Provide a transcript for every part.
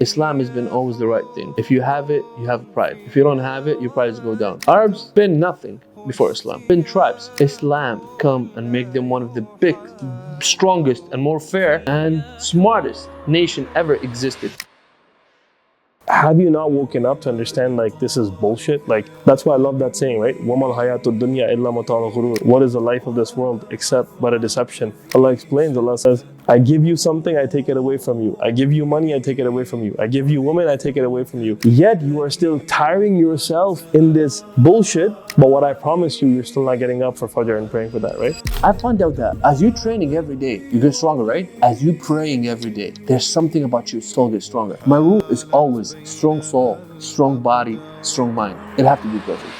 Islam has been always the right thing. If you have it, you have pride. If you don't have it, your pride go down. Arabs been nothing before Islam. Been tribes. Islam come and make them one of the big, strongest and more fair and smartest nation ever existed. Have you not woken up to understand like this is bullshit? Like that's why I love that saying, right? وَمَا الْحَيَاةُ الدُّنْيَا إِلَّا مَتَاعُ الْغُرُورِ. What is the life of this world except but a deception? Allah explains, Allah says, I give you something, I take it away from you. I give you money, I take it away from you. I give you women, I take it away from you. Yet you are still tiring yourself in this bullshit, but what I promise you, you're still not getting up for Fajr and praying for that, right? I found out that as you training every day, you get stronger, right? As you praying every day, there's something about your soul gets stronger. My rule is always strong soul, strong body, strong mind. It'll have to be perfect.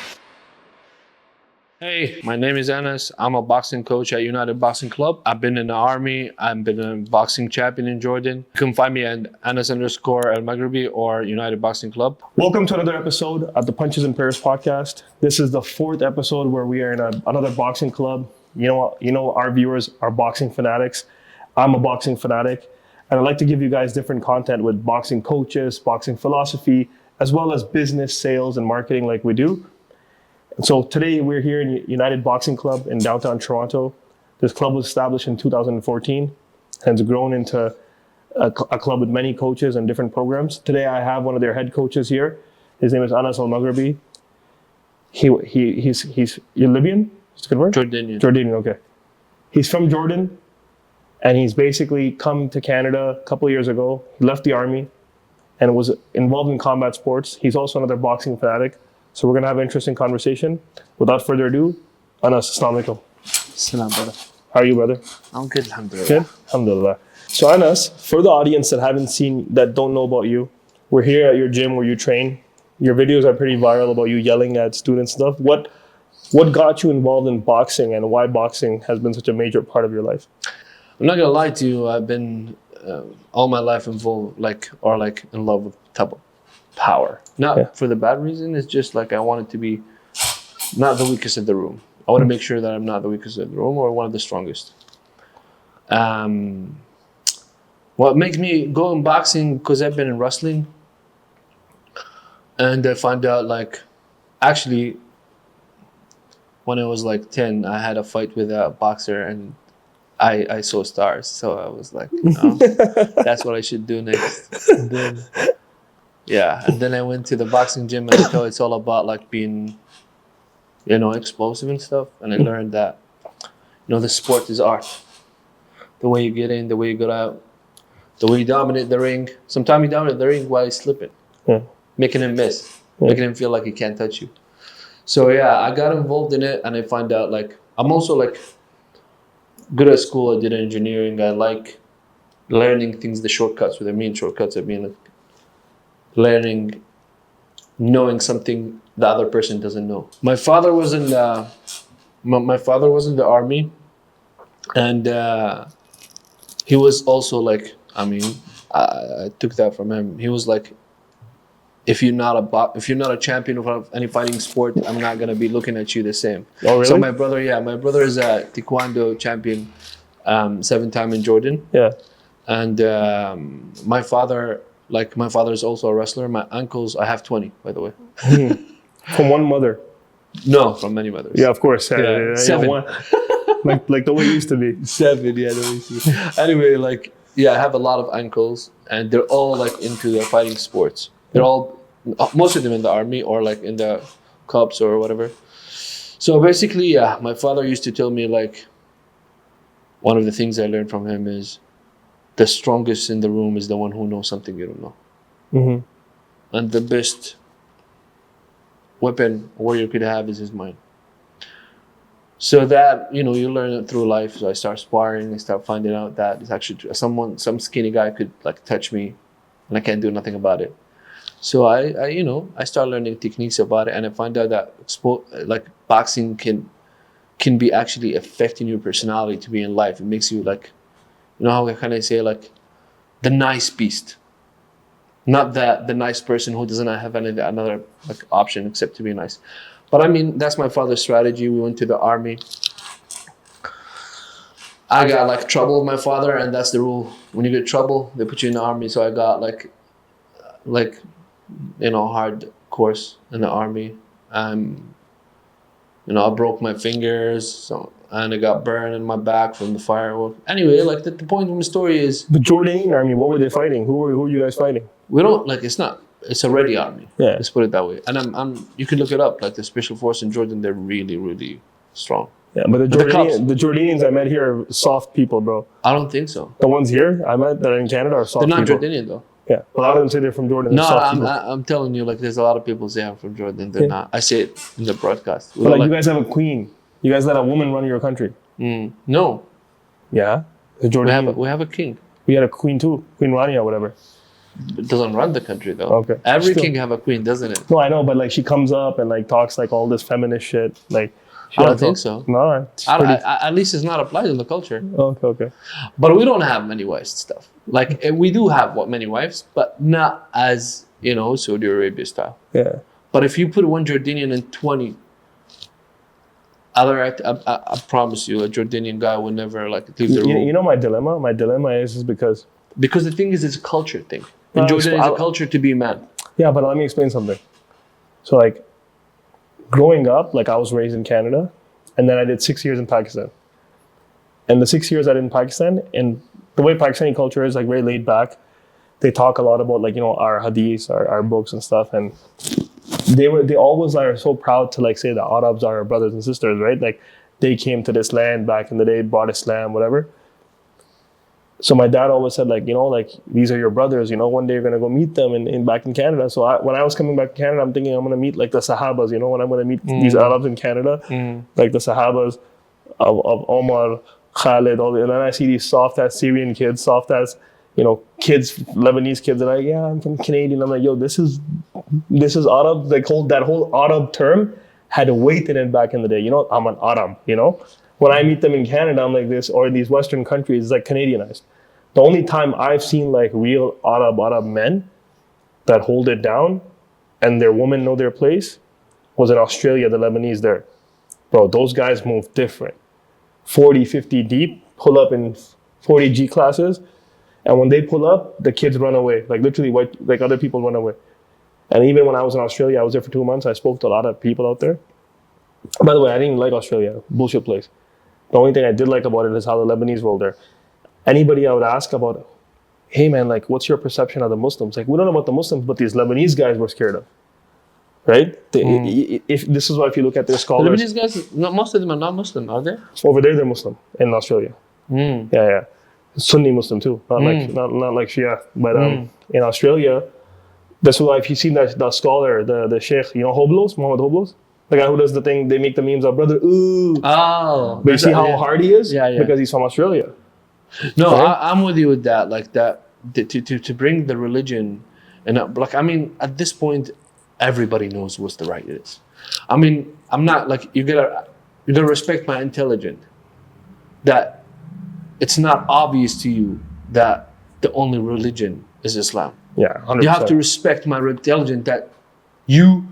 Hey, my name is Anas. I'm a boxing coach at United Boxing Club. I've been in the army. I've been a boxing champion in Jordan. You can find me at Anas_Al-Maghribi or United Boxing Club. Welcome to another episode of the Punches and Prayers podcast. This is the 4th episode where we are in another boxing club. You know, our viewers are boxing fanatics. I'm a boxing fanatic. And I'd like to give you guys different content with boxing coaches, boxing philosophy, as well as business, sales, and marketing like we do. And so today we're here in United Boxing Club in downtown Toronto. This club was established in 2014 and it's grown into a club with many coaches and different programs. Today I have one of their head coaches here. His name is Anas Al-Maghribi. He's you're Libyan? Is it a good word? Jordanian. Jordanian, okay. He's from Jordan. And he's basically come to Canada a couple of years ago. He left the army and was involved in combat sports. He's also another boxing fanatic. So we're going to have an interesting conversation. Without further ado, Anas, assalamu alaikum. Salam, brother. How are you, brother? I'm good, alhamdulillah. Good? Alhamdulillah. So Anas, for the audience that don't know about you, we're here at your gym where you train. Your videos are pretty viral about you yelling at students and stuff. What got you involved in boxing and why boxing has been such a major part of your life? I'm not gonna lie to you. I've been all my life involved, in love with type of power. Not for the bad reason. It's just like I wanted to be not the weakest in the room. I want to make sure that I'm not the weakest in the room or one of the strongest. What makes me go in boxing because I've been in wrestling, and I found out actually when I was 10, I had a fight with a boxer and I saw stars, so I was like, that's what I should do next. And then I went to the boxing gym and I thought it's all about being, explosive and stuff. And I learned that, the sport is art. The way you get in, the way you get out, the way you dominate the ring. Sometimes you dominate the ring while he's slipping, making him miss, making him feel like he can't touch you. So I got involved in it and I find out I'm also good at school. I did engineering. I like learning things, the shortcuts. What I mean shortcuts, I mean learning, knowing something the other person doesn't know. My father was in the army, and he was also I took that from him. He was like, if you're not a champion of any fighting sport, I'm not gonna be looking at you the same. Oh, really? So my brother is a taekwondo champion, 7-time in Jordan. Yeah. And my father is also a wrestler. My uncles, I have 20, by the way. From one mother? No, from many mothers. Yeah, of course. 7. Like the way it used to be. 7, the way it used to be. Anyway, I have a lot of uncles, and they're all into the fighting sports. They're all, most of them in the army or in the Cubs or whatever. So basically, my father used to tell me one of the things I learned from him is the strongest in the room is the one who knows something you don't know. Mm-hmm. And the best weapon a warrior could have is his mind. So that, you learn it through life. So I start sparring, I start finding out that it's actually some skinny guy could touch me and I can't do nothing about it. So I start learning techniques about it, and I find out that boxing can be actually affecting your personality to be in life. It makes you how can I say the nice beast, not the nice person who doesn't have another option except to be nice. But I mean, that's my father's strategy. We went to the army. I got trouble with my father, and that's the rule. When you get trouble, they put you in the army. So I got like, hard course in the army. I broke my fingers, and I got burned in my back from the firework. Anyway, like the point of the story is The Jordanian army, what were they fighting? Who were you guys fighting? we don't like it's a ready army. Yeah. Let's put it that way. And you can look it up. Like the special force in Jordan, they're really, really strong. Yeah, but the cops- the Jordanians I met here are soft people, bro. I don't think so. The ones here I met that are in Canada are soft They're not people. Jordanian though. Yeah, a lot of them say they're from Jordan. No, They're soft people. I'm telling you, like there's a lot of people say I'm from Jordan. They're not. I say it in the broadcast. But like you guys have a queen. You guys let a woman run your country. No, Yeah, the Jordanian. we have a king. We had a queen too, Queen Rania or whatever. It doesn't run the country though. Okay. Every Still. king have a queen, doesn't it? No, I know, but like she comes up and like talks like all this feminist shit. Like she I don't also- think so. No, it's At least it's not applied in the culture. okay. But we don't have many wives and stuff. Like we do have many wives, but not as Saudi Arabia style. Yeah. But if you put one Jordanian and 20 other, I promise you, a Jordanian guy will never like leave the room. You know my dilemma? My dilemma is because Because the thing is, it's a culture thing. In No, Jordan, it's I'll- a culture to be a man. yeah, but let me explain something. So like growing up, like I was raised in Canada, and then I did 6 years in Pakistan. And the 6 years I did in Pakistan, and the way Pakistani culture is like very laid back. They talk a lot about like our hadiths, our books and stuff, and they always are so proud to like say the Arabs are our brothers and sisters, right? Like they came to this land back in the day, brought Islam, whatever. So my dad always said like like these are your brothers, one day you're gonna go meet them in back in Canada. So when I was coming back to Canada, I'm thinking I'm gonna meet like the Sahabas, when I'm gonna meet these Arabs in Canada, like the Sahabas of Omar, Khalid, and then I see these soft ass Syrian kids, soft ass kids, Lebanese kids, and yeah, I'm from Canadian. I'm like, yo, this is Arab. Like that whole Arab term had a weight in it back in the day. I'm an Arab. When I meet them in Canada, I'm like this, or these Western countries, it's like Canadianized. The only time I've seen like real Arab men that hold it down and their women know their place was in Australia, the Lebanese there. Bro, those guys move different. 40, 50 deep, pull up in 40 G classes. And when they pull up, the kids run away. Like literally like other people run away. And even when I was in Australia, I was there for 2 months. I spoke to a lot of people out there. By the way, I didn't like Australia. Bullshit place. The only thing I did like about it is how the Lebanese roll there. Anybody I would ask about, hey man, like what's your perception of the Muslims? Like we don't know about the Muslims, but these Lebanese guys we're scared of. Right? If this is why if you look at their The scholars, Lebanese guys, most of them are not Muslim, are they? over there they're Muslim in Australia. Yeah. Sunni Muslim too, not like Shia. But in Australia, that's why if you've seen that scholar, the Sheikh, Hoblos, Muhammad Hoblos, the guy who does the thing, they make the memes of brother, ooh. Oh. But you see how hard he is? Yeah. Because he's from Australia. No, Right? I'm with you with that. Like that, to bring the religion, and like I mean, at this point, everybody knows what's the right is. I mean, I'm not like you gotta respect my intelligence. That it's not obvious to you that the only religion is Islam. Yeah, 100%. You have to respect my intelligence that you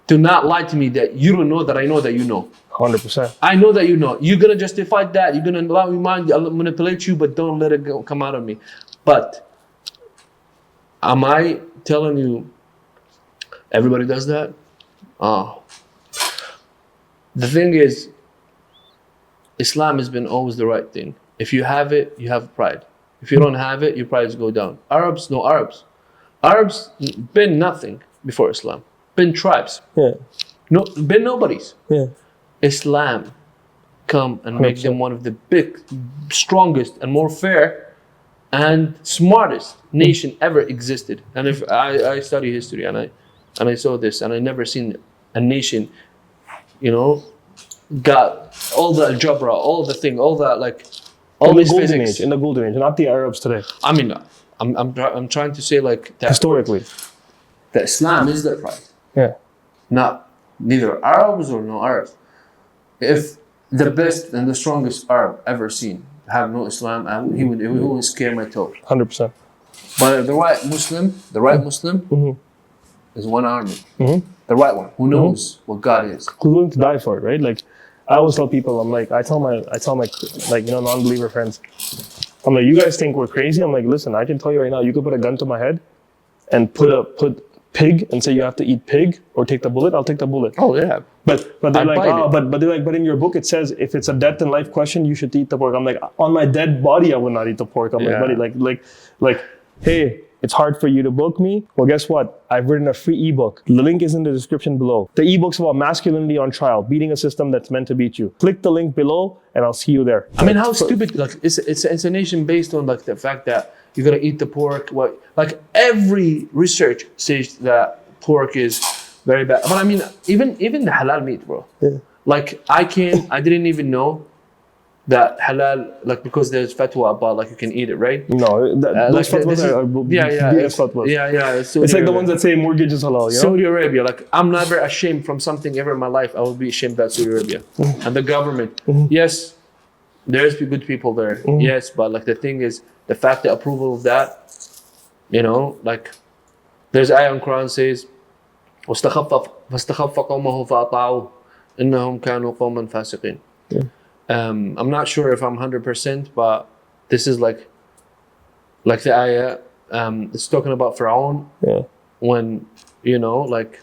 do not lie to me that you don't know that I know that you know. 100%. I know that you know. You're gonna justify that. You're gonna allow your mind manipulate you, but don't let it come out of me. But am I telling you everybody does that? The thing is, Islam has been always the right thing. If you have it, you have pride. If you don't have it, your prides go down. Arabs, no Arabs. Arabs been nothing before Islam. Been tribes. Yeah. No, been nobodies. Yeah. Islam come and make them one of the big, strongest, and more fair and smartest nation ever existed. And if I study history and I saw this, and I never seen a nation, got all the algebra, all the thing, all that all In the these golden physics. age, in the golden age, not the Arabs today. I mean, I'm trying to say like that. Historically. That Islam is the right. Yeah. Not neither Arabs or no Arabs. If the best and the strongest Arab ever seen have no Islam, he would scare my toe. 100%. But the right Muslim is one army. The right one who knows what God is. Who's willing to die for it, right? Like, I always tell people, I tell my non-believer friends, I'm like, you guys think we're crazy? I'm like, listen, I can tell you right now, you could put a gun to my head, and put pig and say you have to eat pig or take the bullet, I'll take the bullet. Oh yeah. But they're I'd like, bite it. but they're like, but in your book it says if it's a death and life question, you should eat the pork. I'm like, on my dead body, I would not eat the pork. I'm Yeah. like, buddy, like, hey, it's hard for you to book me. Well, guess what? I've written a free ebook. The link is in the description below. The ebook's about masculinity on trial, beating a system that's meant to beat you. Click the link below, and I'll see you there. I mean, how stupid! Like, it's a nation based on like the fact that you gotta eat the pork. What, like every research says that pork is very bad. But I mean, even the halal meat, bro. Yeah. Like I didn't even know that halal, like because there's fatwa about like you can eat it, right? No, those like, fatwas are BS fatwas. It's like the ones that say mortgage is halal, you know? Saudi Arabia, like I'm never ashamed from something ever in my life. I would be ashamed about Saudi Arabia and the government. Yes, there's good people there. Yes, but like the thing is, the fact that approval of that, you know, like there's ayah in Quran says, فاستخف قومه فأطاعوه إنهم كانوا قوما فاسقين. I'm not sure if I'm 100%, but this is like the ayah. It's talking about Pharaoh when, you know, like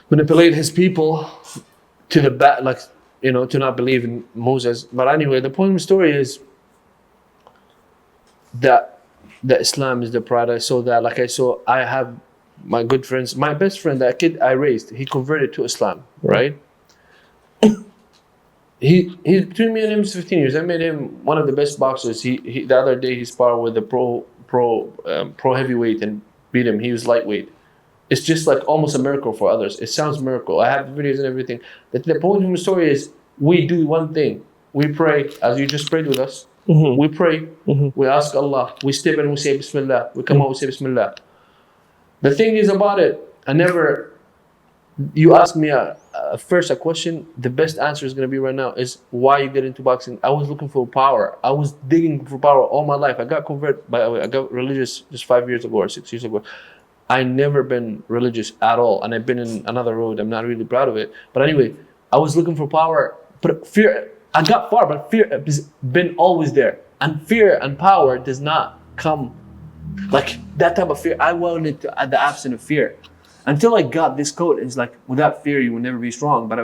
manipulate his people to the back, like, you know, to not believe in Moses. But anyway, the point of the story is that Islam is the product. So that, like I have my good friends, my best friend, that kid I raised, he converted to Islam, right? He between me and him is 15 years. I made him one of the best boxers. He the other day he sparred with a pro heavyweight and beat him. He was lightweight. It's just like almost a miracle for others. It sounds miracle. I have videos and everything. The point of the story is we do one thing. We pray, as you just prayed with us. We pray. We ask Allah. We step in and we say Bismillah. We come out and we say Bismillah. The thing is about it, you ask me first a question, the best answer is going to be right now is why you get into boxing. I was looking for power. I was digging for power all my life. I got converted, by the way, I got religious just 5 years ago or 6 years ago. I never been religious at all, and I've been in another road. I'm not really proud of it. But anyway, I was looking for power, but fear, I got far, but fear has been always there. And fear and power does not come like that type of fear. I wanted to add the absence of fear. Until I got this code, it's like without fear you will never be strong. But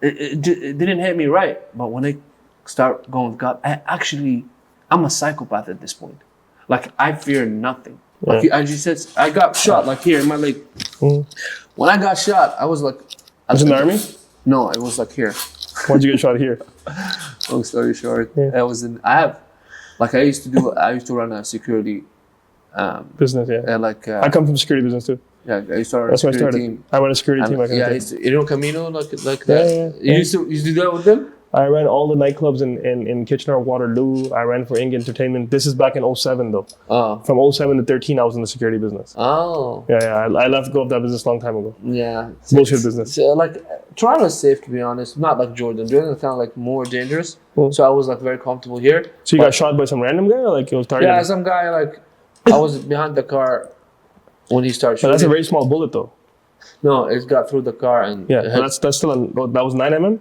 it didn't hit me right. But when I start going with God, I'm a psychopath at this point. Like I fear nothing. Like as you said, I got shot like here in my leg. When I got shot, I was like, was it in the army? No, it was like here. Why'd you get shot here? Long story short, I used to run a security business, yeah. And like I come from security business too. Yeah, I started. That's why I started. Team. I ran a security team. Camino like that. You used to do that with them. I ran all the nightclubs in Kitchener, Waterloo. I ran for Ing Entertainment. This is back in 07 though. From 07 to 13, I was in the security business. Oh. Yeah. I left go of that business a long time ago. Yeah. Bullshit business. So, like Toronto's safe, to be honest. Not like Jordan. Jordan's kind of like more dangerous. So I was like very comfortable here. So you got shot by some random guy, or like it was targeted? Yeah, some guy like I was behind the car when he started shooting. But that's a very small bullet though. No, it got through the car and that's still that was 9mm.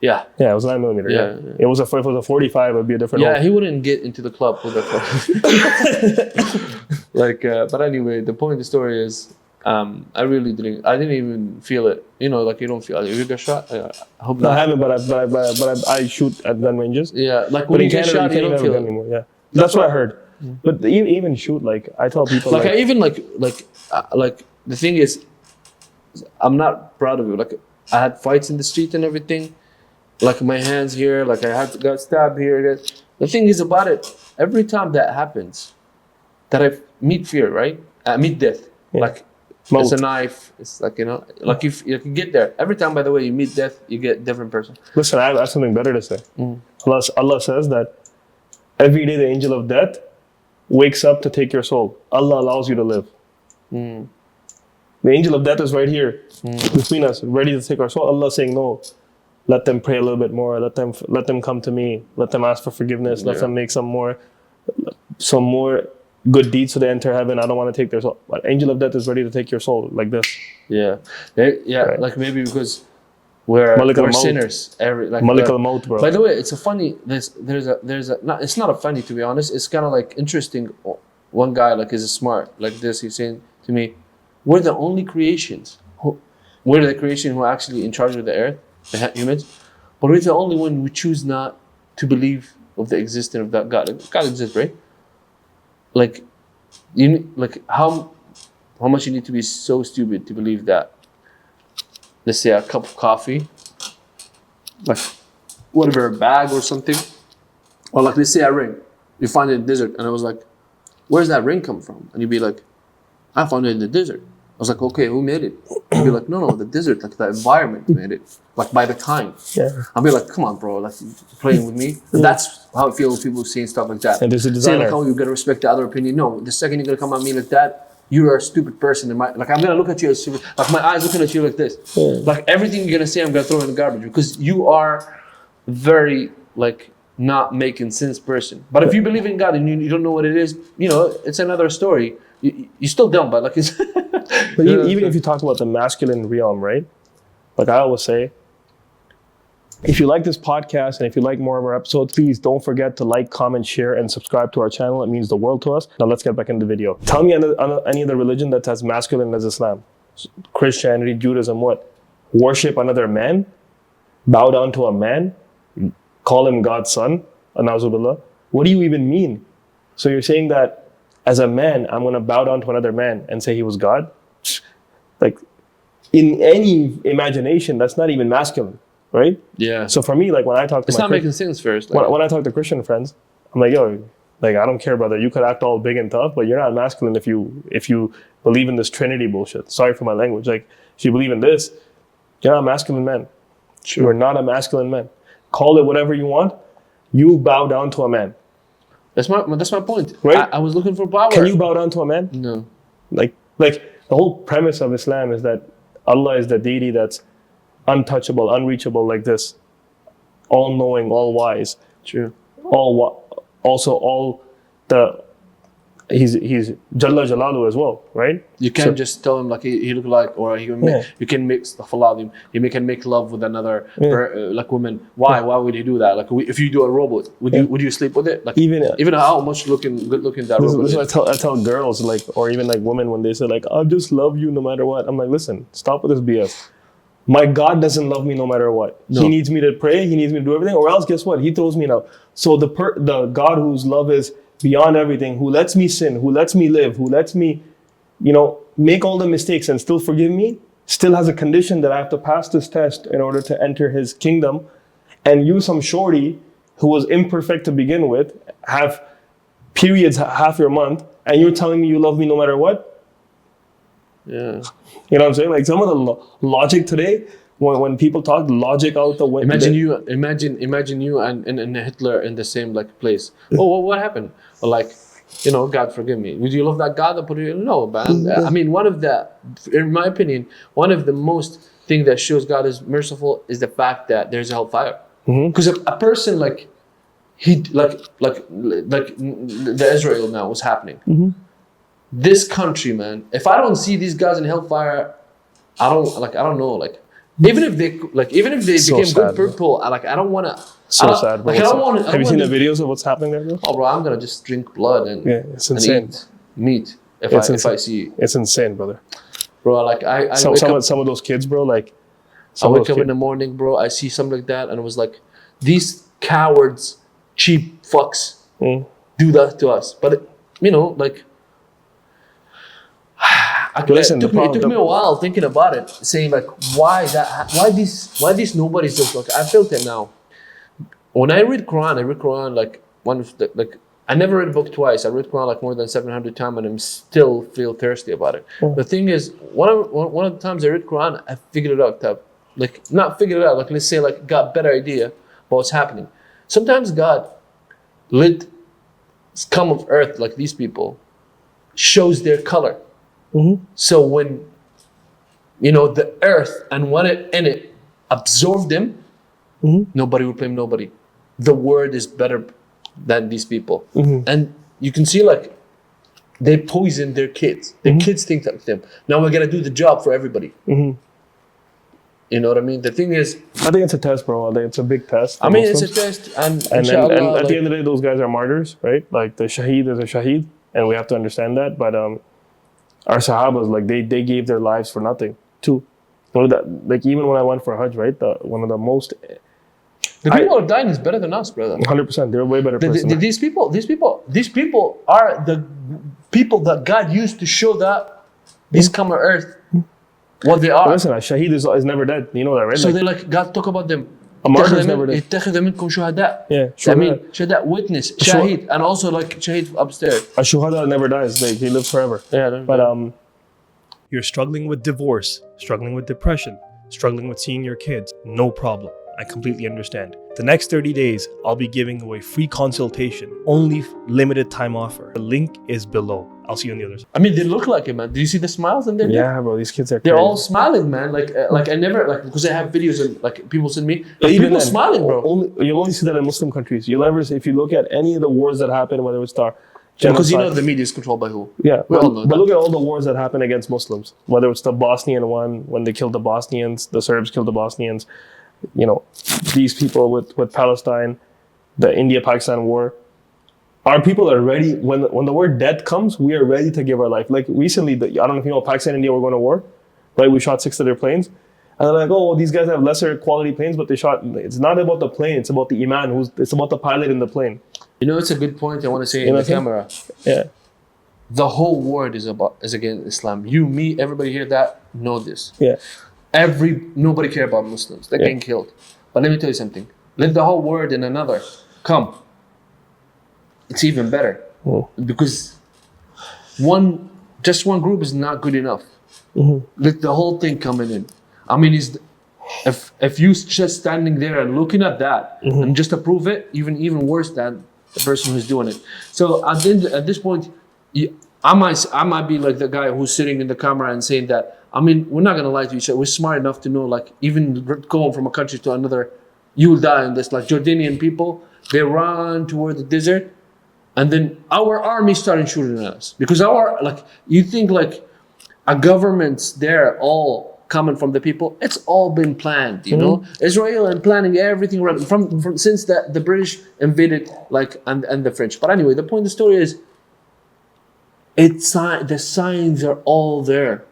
Yeah, it was 9mm. Yeah. It was if it was a 45, it'd be a different. Yeah, he wouldn't get into the club with a car. But anyway, the point of the story is, I didn't even feel it. You know, like you don't feel it. If you get shot, I hope not. I haven't, but I shoot at gun ranges. Yeah, like when you get shot, you don't feel it anymore. Yeah, that's what I heard. But even shoot, like I tell people, like I even like the thing is, I'm not proud of it. Like I had fights in the street and everything. Like my hands here, like I got stabbed here. The thing is about it, every time that happens, that I meet fear, right? I meet death. Yeah. Like it's a knife. It's like, you know, like if you can get there. Every time, by the way, you meet death, you get a different person. Listen, I have something better to say. Allah says that every day the angel of death wakes up to take your soul. Allah allows you to live. The angel of death is right here between us, ready to take our soul. Allah is saying, no, let them pray a little bit more. Let them come to me. Let them ask for forgiveness. Let them make some more good deeds so they enter heaven. I don't want to take their soul. But angel of death is ready to take your soul like this. Yeah. Right. Like maybe because we're sinners. Malik al-Maut, bro. By the way, it's a funny. It's not a funny, to be honest. It's kind of like interesting one guy like is smart like this. He's saying to me, "We're the only creations. We're the creation who are actually in charge of the earth, the humans, but we're the only one who choose not to believe of the existence of that God. Like, God exists, right? Like, how much you need to be so stupid to believe that? Let's say a cup of coffee, like whatever, a bag or something, or like let's say a ring. You find it in the desert, and I was like, where's that ring come from? And you'd be like, I found it in the desert. I was like, okay, who made it? You'd be like, no, the desert, like the environment made it, like by the time. Yeah. I'll be like, come on, bro, like you're playing with me. And that's how I feel when people saying stuff like that. And there's a Saying designer. like, oh, you gotta respect the other opinion. No, the second you're gonna come at me like that, you are a stupid person. Like I'm gonna look at you as stupid. Like my eyes looking at you like this. Yeah. Like everything you're gonna say, I'm gonna throw in the garbage because you are very like not making sense person. But if you believe in God and you don't know what it is, you know, it's another story. You still dumb, but like it's. But even if you talk about the masculine realm, right? Like I always say, if you like this podcast and if you like more of our episodes, please don't forget to like, comment, share, and subscribe to our channel. It means the world to us. Now let's get back into the video. Tell me any other religion that's as masculine as Islam. Christianity, Judaism, what? Worship another man? Bow down to a man? Call him God's son? A'udhu. What do you even mean? So you're saying that as a man, I'm going to bow down to another man and say he was God? Like, in any imagination, that's not even masculine, right? Yeah. So for me, like when I talk to It's not making sense first. Like, when I talk to Christian friends, I'm like, yo, like I don't care, brother. You could act all big and tough, but you're not masculine if you believe in this Trinity bullshit. Sorry for my language. Like, if you believe in this, you're not a masculine man. Sure. You're not a masculine man. Call it whatever you want. You bow down to a man. That's my point. Right? I was looking for power. Can you bow down to a man? No. Like the whole premise of Islam is that Allah is the deity that's untouchable, unreachable, like this, all-knowing, all-wise. True. He's Jalla Jalalu as well, right? You can't just tell him like he look like, or you can mix you can make love with another like woman. Why would he do that? Like if you do a robot, would you sleep with it? Like even how much good looking that robot is. This is what I tell girls, like, or even like women when they say like, I just love you no matter what. I'm like, listen, stop with this BS. My God doesn't love me no matter what. No. He needs me to pray. He needs me to do everything, or else guess what? He throws me out. So the God whose love is beyond everything, who lets me sin, who lets me live, who lets me, make all the mistakes and still forgive me, still has a condition that I have to pass this test in order to enter his kingdom. And you, some shorty who was imperfect to begin with, have periods half your month, and you're telling me you love me no matter what? Yeah. You know what I'm saying? Like some of the logic today, when people talk logic out the way. Imagine you and Hitler in the same like place. Oh, what happened? Or like, God forgive me. Would you love that God that put you in? No, man. I mean, in my opinion, one of the most thing that shows God is merciful is the fact that there's a hellfire. Because a person like the Israel now was happening. This country, man. If I don't see these guys in hellfire, I don't know. Like, even if they So became sad, good people, I don't want to. Sad, bro. Have you seen the videos of what's happening there, bro? Oh, bro, I'm gonna just drink blood and it's insane. Eat meat if I see. It's insane, brother. Bro, like some of those kids, bro. Like I wake up in the morning, bro. I see something like that, and it was like, these cowards, cheap fucks, do that to us. But like. It took me a while thinking about it, saying like, why these nobodies just like I felt it now. When I read Quran like one of the, like I never read a book twice. I read Quran like more than 700 times, and I'm still feel thirsty about it. The thing is, one of the times I read Quran, I figured it out. Like not figured it out. Like let's say like got better idea about what's happening. Sometimes God let scum of earth like these people shows their color. So when the earth and what in it absorbed them, nobody will blame nobody. The word is better than these people, and you can see like they poison their kids. Their kids think like them. Now we're gonna do the job for everybody. You know what I mean? The thing is, I think it's a test, bro. I think it's a big test. I mean, it's a test, and at the end of the day, those guys are martyrs, right? Like the shaheed is a shaheed. and we have to understand that. But our Sahabas, like they gave their lives for nothing too. You know, that, like even when I went for Hajj, right? One of the most the people who are dying is better than us, brother. 100%. They're a way better person. These people are the people that God used to show that these come on earth what they are. Listen, a shaheed is never dead. You know that, right? So they like God talk about them. A martyr is never dead. اتخذ منكم شهداء. Yeah, I mean, شهداء, witness, shahid, and also like shahid upstairs. A shuhada never dies. Like, he lives forever. Yeah, but You're struggling with divorce, struggling with depression, struggling with seeing your kids. No problem. I completely understand. The next 30 days, I'll be giving away free consultation, only limited time offer. The link is below. I'll see you on the other side. I mean, they look like it, man. Do you see the smiles in their yeah, bro, these kids are They're crazy. all smiling, man. Like I never, like, because I have videos and like people send me, like, Even people then, smiling, bro. You'll only see that in Muslim countries. You'll never see, if you look at any of the wars that happen, whether it's Because you know the media is controlled by who? Yeah, we all know but that. look at all the wars that happen against Muslims. Whether it's the Bosnian one, when they killed the Bosnians, the Serbs killed the Bosnians. You know, these people with Palestine, the India-Pakistan war. Our people are ready. When the word death comes, we are ready to give our life. Like recently, I don't know if you know, Pakistan and India were going to war, right? We shot 6 of their planes. And they're like, oh, well, these guys have lesser quality planes, but they shot. It's not about the plane. It's about the Iman. It's about the pilot in the plane. You know, it's a good point I want to say in the camera. Yeah. The whole world is against Islam. You, me, everybody here that know this. Yeah. Nobody care about Muslims. They're getting killed. But let me tell you something. Let the whole world and another come. It's even better. Because just one group is not good enough. Let the whole thing coming in. I mean, if you just standing there and looking at that and just approve it, even worse than the person who's doing it. So at this point, I might be like the guy who's sitting in the camera and saying that. I mean, we're not gonna lie to each other. We're smart enough to know, like, even going from a country to another, you will die in this. Like Jordanian people, they run toward the desert, and then our army started shooting at us because you think like a government's there all coming from the people. It's all been planned, you know. Israel and planning everything from since the British invaded, like, and the French. But anyway, the point of the story is, the signs are all there.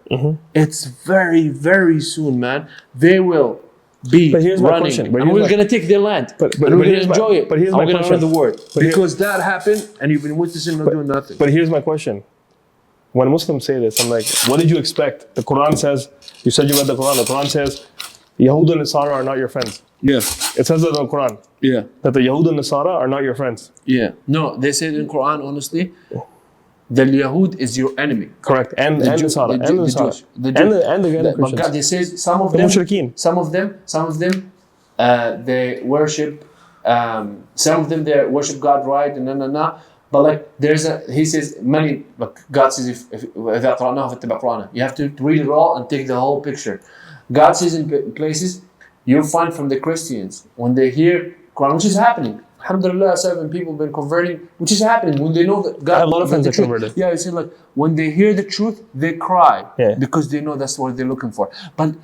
It's very, very soon, man. They will be running, and we're gonna take their land, and we're gonna enjoy it. But here's my question: we're gonna run the world because that happened, and you've been witnessing not doing nothing. But here's my question: when Muslims say this, I'm like, what did you expect? The Quran says. You said you read the Quran. The Quran says, Yahud and Nasara are not your friends. Yeah. It says that in the Quran. Yeah. That the Yahud and Nasara are not your friends. Yeah. No, they say in Quran, honestly, the Yahud is your enemy. Correct. And Nasara. And the Nasara. And the But God, they say some of them, they worship, some of them they worship God right, and But like he says many, like God says, if you have to read it all and take the whole picture. God says in places, you'll find from the Christians, when they hear Quran, which is happening. Alhamdulillah, 7 people have been converting, which is happening. When they know that God, I have a lot of friends that converted. Yeah, it's like when they hear the truth, they cry because they know that's what they're looking for. But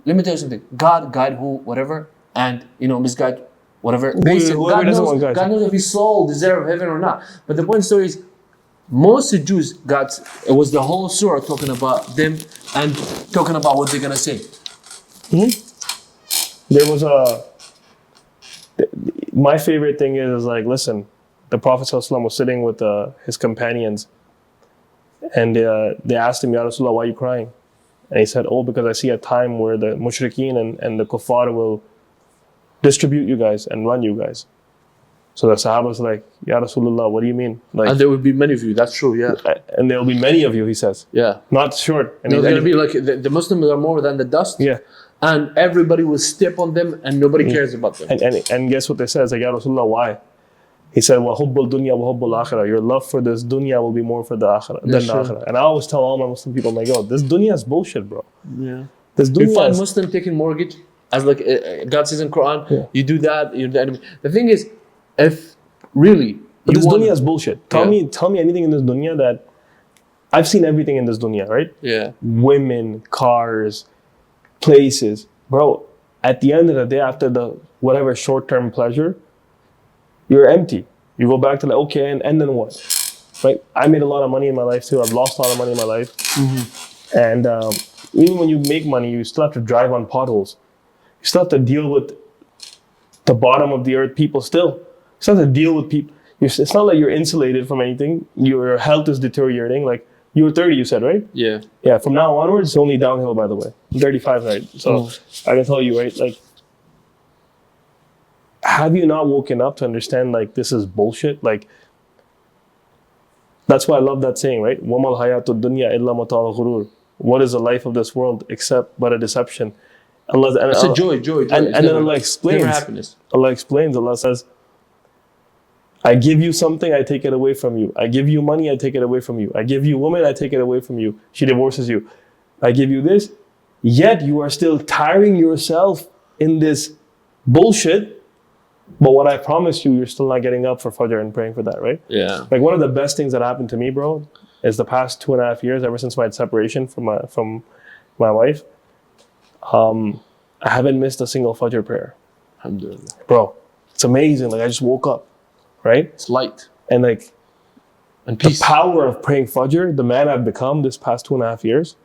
let me tell you something. God guide who, whatever, and misguide whatever. God knows if his soul deserves heaven or not. But the point of the story is, most Jews, it was the whole surah talking about them and talking about what they're gonna say. There was my favorite thing is like, listen, the Prophet ﷺ was sitting with his companions, and they asked him, Ya Rasulullah, why are you crying? And he said, oh, because I see a time where the mushrikeen and the kuffar will distribute you guys and run you guys. So the Sahaba was like, Ya Rasulullah, what do you mean? Like, and there will be many of you, that's true, yeah. And there will be many of you, he says. Yeah. Not short. And it's going to be like, the Muslims are more than the dust. Yeah. And everybody will step on them and nobody cares about them. And guess what they said? It's like, Ya Rasulullah, why? He said, وَحُبُّ الدُّنْيَا وَحُبُّ الْآخِرَةِ. Your love for this dunya will be more for the akhirah than the akhirah. And I always tell all my Muslim people, I'm like, yo, this dunya is bullshit, bro. Yeah. This dunya you find Muslim taking mortgage, as like God says in Quran, you do that, you're the enemy. The thing is, if really... But this dunya is bullshit. Tell me anything in this dunya that... I've seen everything in this dunya, right? Yeah. Women, cars, places. Bro, at the end of the day, after the whatever short-term pleasure, you're empty. You go back to like, okay, and then what? right? I made a lot of money in my life too. I've lost a lot of money in my life. And even when you make money, you still have to drive on potholes. You still have to deal with the bottom of the earth people still. You still have to deal with people. It's not like you're insulated from anything. Your health is deteriorating. Like, you were 30, you said, right? Yeah. Yeah, from now onwards, it's only downhill, by the way. I'm 35, right? So I can tell you, right? Like, have you not woken up to understand, like, this is bullshit? Like, that's why I love that saying, right? وَمَا الْحَيَاةُ الدُّنْيَا إِلَّا مَتَاعُ الْغُرُورِ. What is the life of this world except but a deception? It's a joy. And then Allah explains. Never happiness. Allah explains. Allah says, I give you something, I take it away from you. I give you money, I take it away from you. I give you woman, I take it away from you. She divorces you. I give you this. Yet you are still tiring yourself in this bullshit. But what I promise you, you're still not getting up for Fajr and praying for that, right? Yeah. Like, one of the best things that happened to me, bro, is the past 2.5 years, ever since my separation from my wife, I haven't missed a single Fajr prayer. Alhamdulillah. Bro, it's amazing. Like, I just woke up, right? It's light. And like, And the peace. power of praying Fajr, the man I've become this past 2.5 years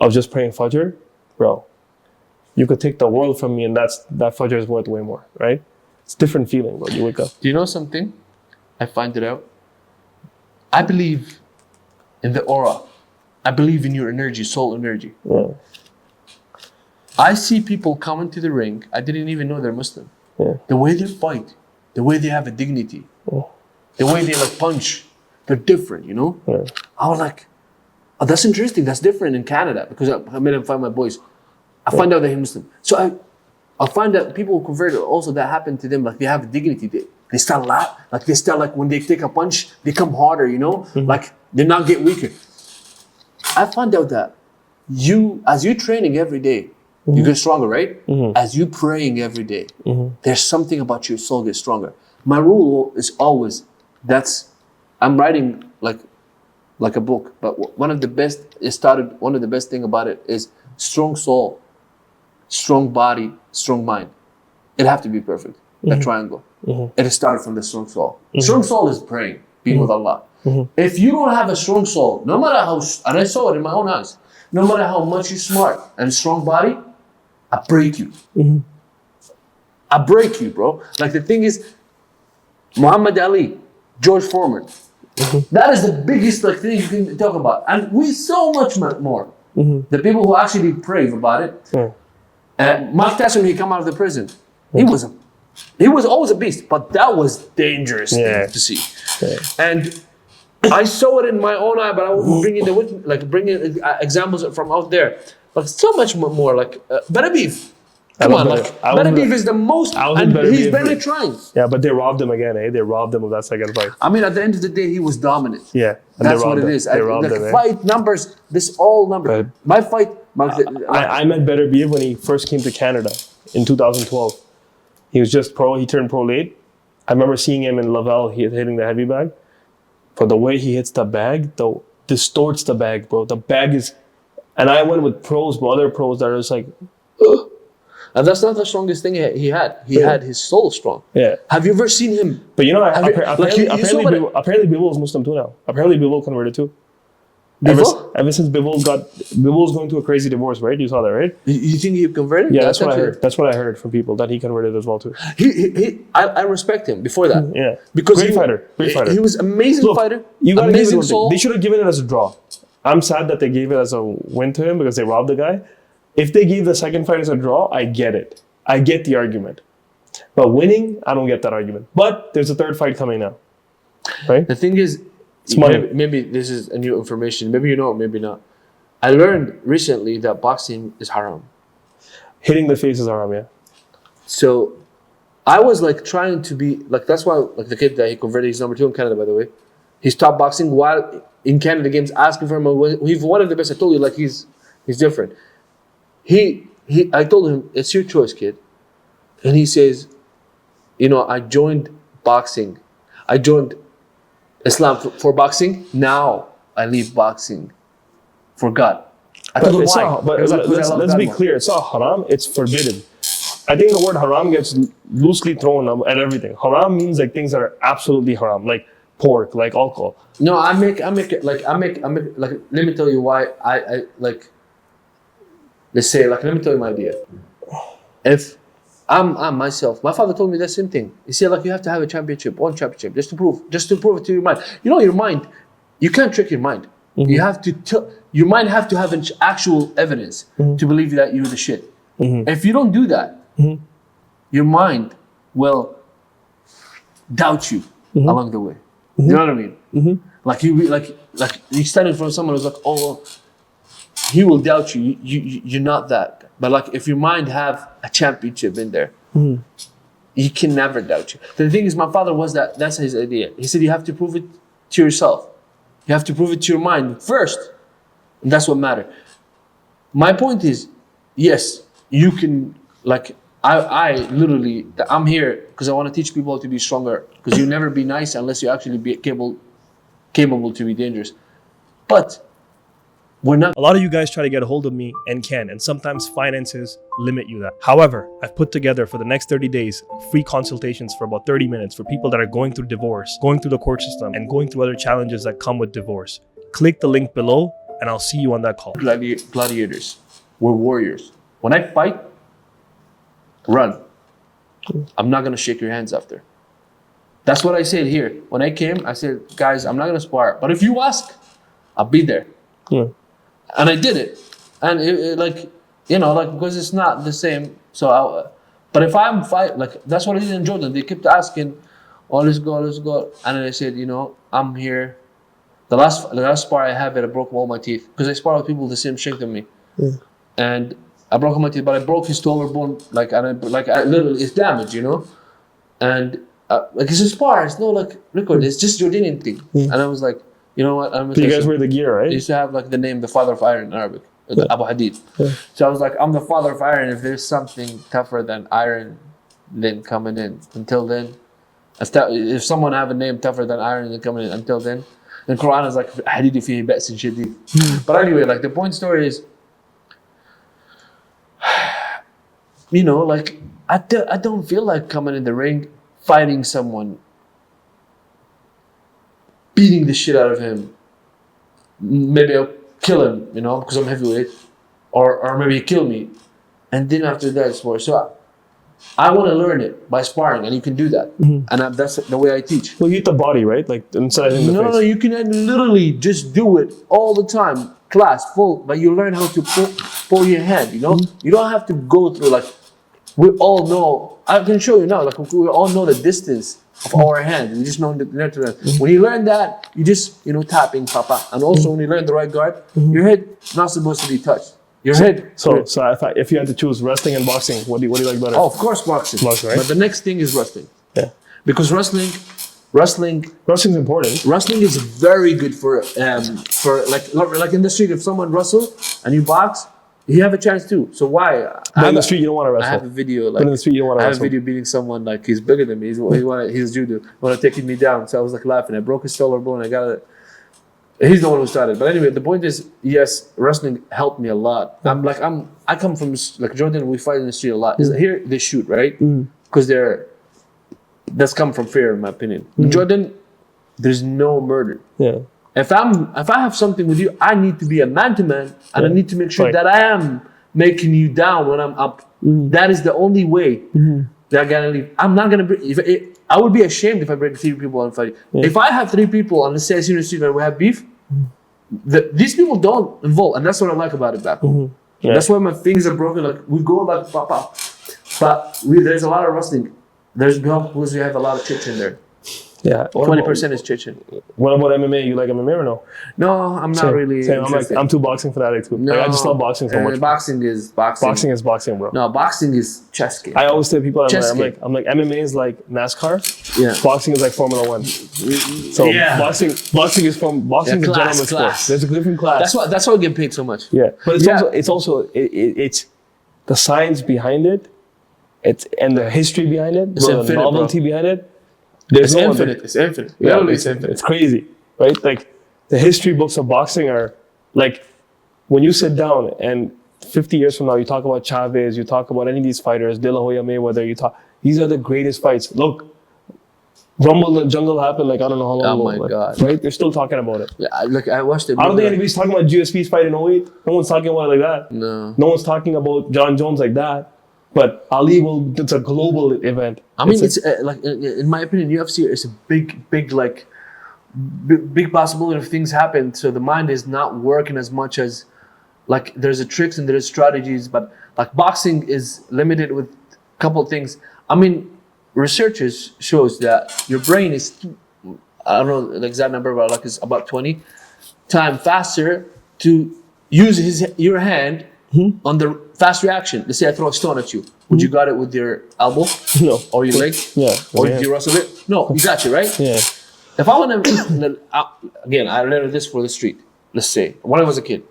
of just praying Fajr, bro, you could take the world from me and that Fajr is worth way more, right? It's a different feeling, bro. You wake up. Do you know something? I find it out. I believe in the aura. I believe in your energy, soul energy. Yeah. I see people come into the ring. I didn't even know they're Muslim. Yeah. The way they fight, the way they have a dignity, the way they like punch, they're different, you know? Yeah. I was like, oh, that's interesting. That's different in Canada because I made them find my boys. I find out that he's Muslim. So I find that people who converted also that happened to them, like they have a dignity. They start laugh, like they start like when they take a punch, they come harder, you know? Like they not get weaker. I found out that as you training every day, you get stronger, right? As you praying every day, there's something about your soul gets stronger. My rule is always, I'm writing like a book, but one of the best thing about it is strong soul, strong body, strong mind. It have to be perfect, that triangle. It started from the strong soul. Strong soul is praying, being with Allah. If you don't have a strong soul, no matter how, and I saw it in my own eyes, no matter how much you're smart and strong body, I break you. I break you, bro. Like the thing is, Muhammad Ali, George Foreman, that is the biggest thing you can talk about. And we so much more. The people who actually brave about it. Mike Tyson, when he come out of the prison, he was always a beast, but that was dangerous thing to see. And I saw it in my own eye, but I will bring in examples from out there. But so much more, like Better Beef. Come on, Better Beef is the most, and he's barely trying. Yeah, but they robbed him again, eh? They robbed him of that second fight. I mean, at the end of the day, he was dominant. Yeah, that's what it is. The fight numbers, this all numbers. My fight. I met Better Beef when he first came to Canada in 2012. He was just pro. He turned pro late. I remember seeing him in Laval. He hitting the heavy bag, but the way he hits the bag, though, distorts the bag, bro. The bag is, and I went with pros, but other pros that are just like, ugh. And that's not the strongest thing he had. He had his soul strong. Yeah. Have you ever seen him? But you know, apparently Bivol is Muslim too now. Apparently Bivol converted too. Ever since Bivol's going through a crazy divorce, right? You saw that, right? You think he converted? Yeah, that's what I heard. That's what I heard from people, that he converted as well too. I respect him before that. Yeah. Because Great fighter. He was amazing fighter. You gotta amazing give it soul. They should have given it as a draw. I'm sad that they gave it as a win to him because they robbed the guy. If they gave the second fight as a draw, I get it. I get the argument. But winning, I don't get that argument. But there's a third fight coming now. Right? The thing is, maybe this is a new information. Maybe you know, maybe not. I learned recently that boxing is haram. Hitting the face is haram, yeah. So I was like trying to be like, that's why like the kid that he converted, he's number 2 in Canada, by the way. He stopped boxing while in Canada games, asking for him. He's one of the best. I told you, like he's different. I told him, it's your choice, kid. And he says, you know, I joined boxing. I joined Islam for boxing. Now I leave boxing for God. I told him why. Let's be clear. It's not haram. It's forbidden. I think the word haram gets loosely thrown at everything. Haram means like things that are absolutely haram. Like pork, like alcohol. No, I make it like let me tell you why I like. Let's say like let me tell you my idea. If I'm myself, my father told me the same thing. He said like you have to have a championship, one championship, just to prove it to your mind. You know your mind, you can't trick your mind. You have to your mind have to have an actual evidence to believe that you're the shit. If you don't do that, your mind will doubt you along the way. You know what I mean? Like you stand in front of someone who's like, oh, he will doubt you. You're not that. But like if your mind have a championship in there, he can never doubt you. The thing is, my father was that's his idea. He said you have to prove it to yourself. You have to prove it to your mind first. And that's what matters. My point is, yes, you can like I literally I'm here because I want to teach people to be stronger. Because you'll never be nice unless you actually be capable to be dangerous. But we're not. A lot of you guys try to get a hold of me and can, and sometimes finances limit you that. However, I've put together for the next 30 days free consultations for about 30 minutes for people that are going through divorce, going through the court system, and going through other challenges that come with divorce. Click the link below and I'll see you on that call. Gladiators. We're warriors. When I fight, run. I'm not going to shake your hands after. That's what I said here. When I came, I said, guys, I'm not going to spar. But if you ask, I'll be there. And I did it. And it like, you know, like, because it's not the same. So, but if I'm fight, like, that's what I did in Jordan. They kept asking, oh, let's go. And then I said, you know, I'm here. The last spar I have it, I broke all my teeth. Because I spar with people the same strength than me. And I broke my teeth, but I broke his collarbone, like, and I literally, it's damaged, you know? And, like, it's a spar, it's no, like, record, it's just Jordanian thing. And I was like, you know what? So you guys wear the gear, right? They used to have like the name, the father of iron in Arabic, Abu Hadid. So I was like, I'm the father of iron. If there's something tougher than iron, then coming in. Until then, if someone have a name tougher than iron, then coming in. Until then, the Quran is like, Hadidi fihi ba'sin shadid. But anyway, like the point story is, you know, like I don't feel like coming in the ring, fighting someone, beating the shit out of him. Maybe I'll kill him, you know, because I'm heavyweight, or maybe he kill me, and then after that it's more. So I want to learn it by sparring, and you can do that, and that's the way I teach. Well, you hit the body, right? Like inside in the face. No, you can literally just do it all the time, class full, but you learn how to pull your hand. You know, you don't have to go through like we all know. I can show you now. Like we all know the distance of our hand. We just know the natural. When you learn that, you just tapping, papa. And also when you learn the right guard, your head not supposed to be touched. Your head. So if you had to choose wrestling and boxing, what do you like better? Oh, of course, boxing. Boxing, right? But the next thing is wrestling. Yeah. Because wrestling's important. Wrestling is very good for like in the street. If someone wrestle and you box, you have a chance too. So why? But in the street, you don't want to wrestle. I have a video. Like, but in the street, you don't want to wrestle. I have a video beating someone like he's bigger than me. He's judo. He want to take me down. So I was like laughing. I broke his collarbone. I got it. He's the one who started. But anyway, the point is, yes, wrestling helped me a lot. I come from like Jordan. We fight in the street a lot. Here they shoot, right? Because that's come from fear, in my opinion. In Jordan, there's no murder. Yeah. If I have something with you, I need to be a man to man, and I need to make sure that I am making you down when I'm up. That is the only way that I'm gonna leave. I'm not gonna. I would be ashamed if I break 3 people and fight. If I have 3 people on the street and we have beef, these people don't involve, and that's what I like about it back home. That's why my fingers are broken. Like we go like papa, but there's a lot of wrestling. There's because we have a lot of chits in there. Yeah, 20% is Chechen. What about MMA? You like MMA or no? No, I'm not really. Same. I'm too boxing fanatic too. No, like, I just love boxing so much. Boxing is boxing. Boxing is boxing, bro. No, boxing is chess game. I always tell people, I'm like MMA is like NASCAR. Yeah. Boxing is like Formula 1. So boxing is a gentleman's sport. There's a different class. That's why we get paid so much. Yeah, but it's also the science behind it. And the history behind it. It's the novelty behind it. It's infinite. It's infinite. Yeah, it's infinite. It's crazy, right? Like the history books of boxing are like when you sit down and 50 years from now you talk about Chavez, you talk about any of these fighters, De La Hoya, Mayweather, these are the greatest fights. Look, Rumble in the Jungle happened like I don't know how long Oh ago. my God. Right? They're still talking about it. Yeah, I watched it. I don't think anybody's talking about GSP's fight in 08. No one's talking about it like that. No. No one's talking about John Jones like that. But Ali it's a global event. I mean, it's like in my opinion, UFC is a big like big possibility of things happen. So the mind is not working as much as like there's a tricks and there's strategies, but like boxing is limited with a couple of things. I mean, researchers shows that your brain is, I don't know the exact number, but like it's about 20 times faster to use your hand on the fast reaction. Let's say I throw a stone at you. Would you got it with your elbow? No. Or your leg? Yeah. Or did you wrestle it? No, you got you, right? Yeah. If I want to, again, I learned this for the street. Let's say when I was a kid,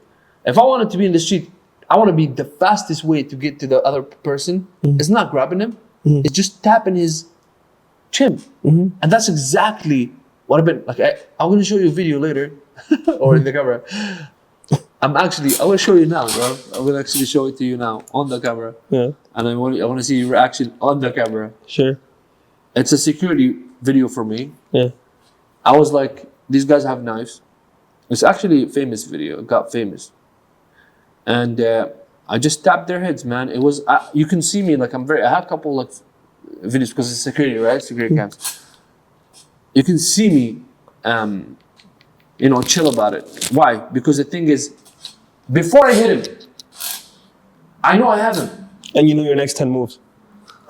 if I wanted to be in the street, I want to be the fastest way to get to the other person. It's not grabbing him; it's just tapping his chin, and that's exactly what I've been like. I'm going to show you a video later, or in the camera. I will show you now, bro. I will actually show it to you now on the camera. Yeah. And I want to see your reaction on the camera. Sure. It's a security video for me. Yeah. I was like, these guys have knives. It's actually a famous video. It got famous. And I just tapped their heads, man. It was, you can see me, like I had a couple like videos because it's security, right? Security cams. You can see me, chill about it. Why? Because the thing is, before I hit him, I know I have him. And you know your next 10 moves.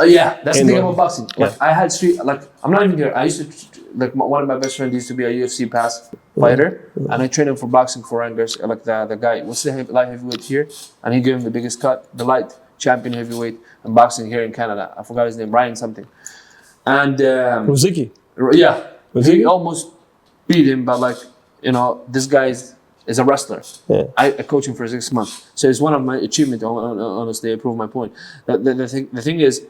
Yeah, that's the thing about boxing. Yeah. Like I had street, like I'm not even here. I used to, like one of my best friends used to be a UFC past fighter, and I trained him for boxing for Rangers. Like the guy, what's the light heavyweight here? And he gave him the biggest cut, the light champion heavyweight in boxing here in Canada. I forgot his name, Ryan something. And Ruzicki. yeah, Was he he? almost beat him, but like this guy is a wrestler. Yeah. I coach him for 6 months, so it's one of my achievements. Honestly, I prove my point. The thing is,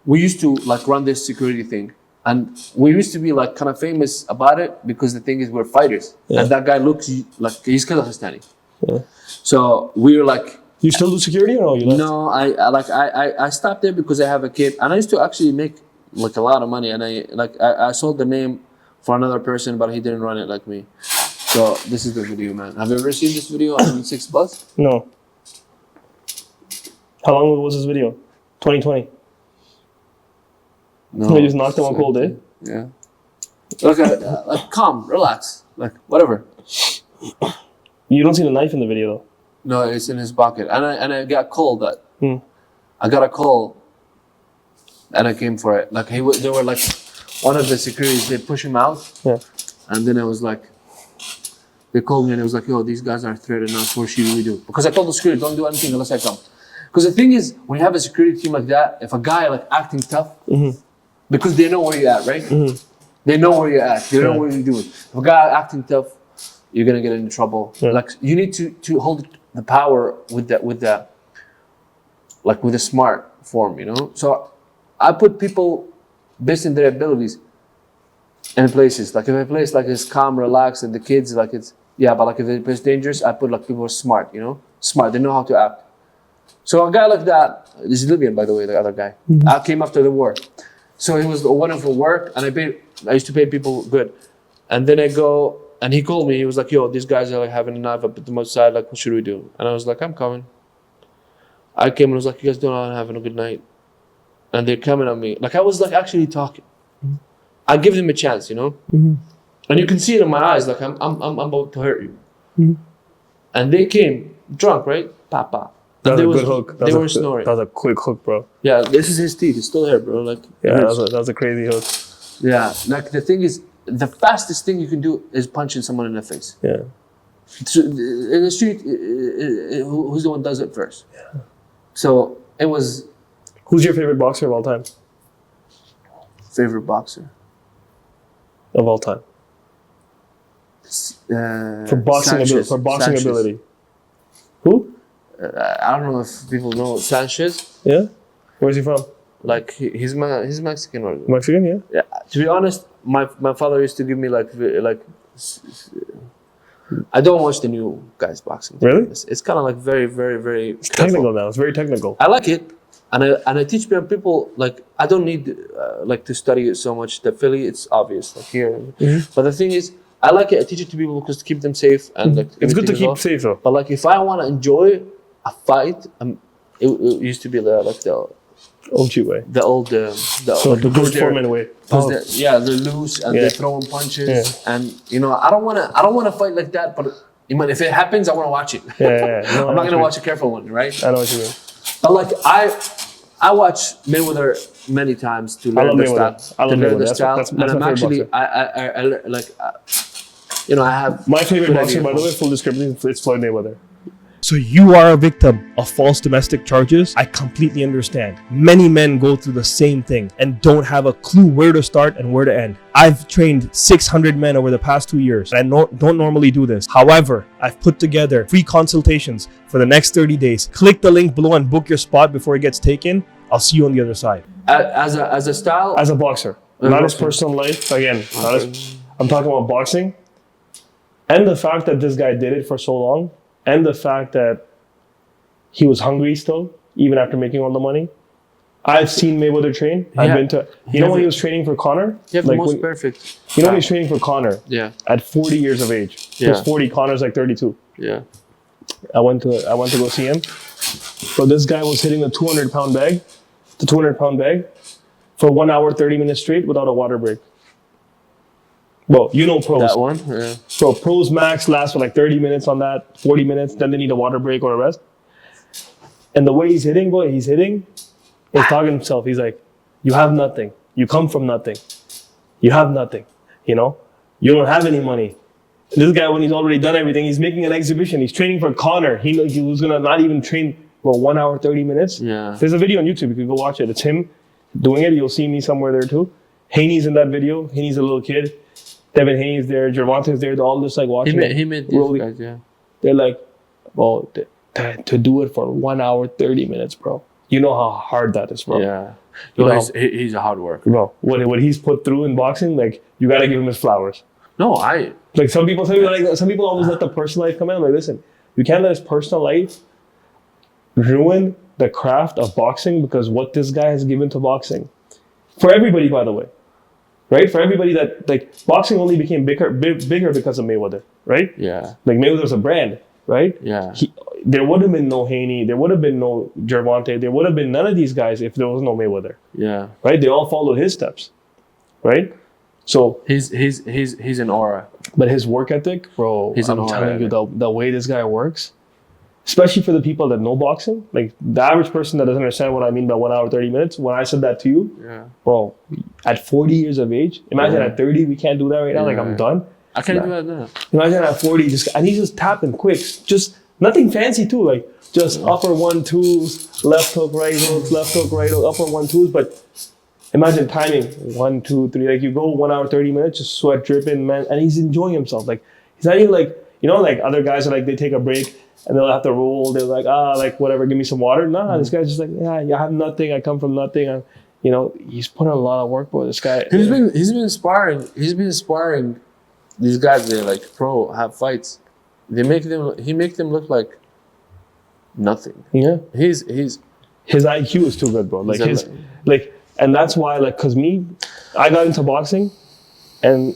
we used to like run this security thing, and we used to be like kind of famous about it because the thing is we're fighters, and that guy looks like he's Kazakhstani. Yeah. So we're like. You still do security or no? You left? No, I stopped there because I have a kid, and I used to actually make like a lot of money, and I sold the name for another person, but he didn't run it like me. So this is the video, man. Have you ever seen this video on 6 Plus? No. How long ago was this video? 2020. No. You just knocked him on cold, eh? Yeah. Like calm, relax, like whatever. You don't see the knife in the video though. No, it's in his pocket, and I got called that. I got a call, and I came for it. Like they were like one of the securities. They push him out, and then I was like, they called me and it was like, yo, these guys are threatening us. What should we do? Because I told the security, don't do anything unless I come. Because the thing is, when you have a security team like that, if a guy like acting tough, because they know where you're at, right? They know where you're at. They know what you're doing. If a guy acting tough, you're gonna get into trouble. Like you need to hold the power with the smart form, So I put people based on their abilities in places. Like if a place like is calm, relaxed, and the kids like it's but like if it's dangerous, I put like people who are smart, smart. They know how to act. So a guy like that, this is Libyan by the way, the other guy. I came after the war, so he was one of the work, and I used to pay people good, and then I go. And he called me. He was like, "Yo, these guys are like having a knife up at the outside. Like, what should we do?" And I was like, "I'm coming." I came and was like, "You guys doing? Having a good night?" And they're coming at me. Like I was like actually talking. I give them a chance, And you can see it in my eyes. Like I'm about to hurt you. And they came drunk, right? Papa. That was a good hook. They were snoring. That was a quick hook, bro. Yeah, this is his teeth. It's still here, bro. Like that was a crazy hook. Yeah, like the thing is. The fastest thing you can do is punching someone in the face. Yeah. So in the street, who's the one who does it first? Yeah. So it was. Who's your favorite boxer of all time? Favorite boxer of all time. For boxing Sanchez. ability. Who? I don't know if people know Sanchez. Yeah. Where's he from? Like he's Mexican or Mexican, yeah. Yeah. To be honest, my father used to give me like. I don't watch the new guys boxing. Really? It's kind of like very, very, very technical now. It's very technical. I like it. and I teach people like I don't need like to study it so much. The Philly, it's obvious like here, but the thing is, I like it. I teach it to people because to keep them safe and like It's good to everything keep safe though. But like if I want to enjoy a fight, it used to be like the OG way. the old So the George Foreman way. they're loose and they're throwing punches and you know I don't want to fight like that. But if it happens, I want to watch it. No, I'm not gonna watch a careful one, right? I know what you mean. But like I watch Mayweather many times to learn the style. I love Mayweather. That's my I'm favorite actually boxer. I like you know I have My favorite good boxer, idea. by the way, full description, it's Floyd Mayweather. So you are a victim of false domestic charges? I completely understand. Many men go through the same thing and don't have a clue where to start and where to end. I've trained 600 men over the past 2 years. I don't normally do this. However, I've put together free consultations for the next 30 days. Click the link below and book your spot before it gets taken. I'll see you on the other side. As a style. As a boxer, not his personal life. Again, I'm talking about boxing. And the fact that this guy did it for so long, and the fact that he was hungry still, even after making all the money. I've seen Mayweather train. I've been to, when he was training for Conor? You have the most perfect. You know when he was training for Conor? Yeah. At 40 years of age. He was 40, Conor's like 32. Yeah. I went to go see him. So this guy was hitting the 200-pound bag, for 1 hour, 30 minutes straight without a water break. Well, you know pros. That one? Yeah. So pros max lasts for like 30 minutes on that, 40 minutes, then they need a water break or a rest. And the way he's hitting, he's talking to himself. He's like, you have nothing. You come from nothing. You have nothing. You know? You don't have any money. And this guy, when he's already done everything, he's making an exhibition. He's training for Conor. He was going to not even train for 1 hour, 30 minutes. Yeah. There's a video on YouTube. You can go watch it. It's him doing it. You'll see me somewhere there too. Haney's in that video. Haney's a little kid. Devin Haney's there, Gervonta's there, they're all just like watching. He made these guys, yeah. They're like, well, to do it for 1 hour, 30 minutes, bro. You know how hard that is, bro. Yeah. You know, He's a hard worker. bro, what he's put through in boxing, like, you gotta give him his flowers. No, Like some people always let the personal life come in. I'm like, listen, you can't let his personal life ruin the craft of boxing because what this guy has given to boxing. For everybody, by the way. Right? For everybody that, like, boxing only became bigger because of Mayweather, right? Yeah. Like, Mayweather was a brand, right? Yeah. There would have been no Haney, there would have been no Gervonta, there would have been none of these guys if there was no Mayweather, Yeah. right? They all followed his steps, right? So He's an aura. but his work ethic, bro, He's an I'm aura, telling you, the way this guy works, especially for the people that know boxing, like the average person that doesn't understand what I mean by 1 hour, 30 minutes, when I said that to you, Yeah. bro, at 40 years of age, imagine Yeah. at 30, we can't do that right now, like I'm done. I can't do that now. Imagine at 40, and he's just tapping quick, just nothing fancy too, like just upper 1-2s, left hook, right hook, upper 1-2s, but imagine timing 1, 2, 3, like you go 1 hour, 30 minutes, just sweat dripping, man, and he's enjoying himself. Like he's not even like, like other guys are like, they take a break and they'll have to roll, they're like, like whatever, give me some water. Nah, this guy's just like, yeah, you have nothing, I come from nothing. He's putting a lot of work, bro. This guy. He's been inspiring. He's been inspiring these guys. They're like have fights. He make them look like nothing. Yeah. His IQ is too good, bro. And that's why, like, cause I got into boxing, and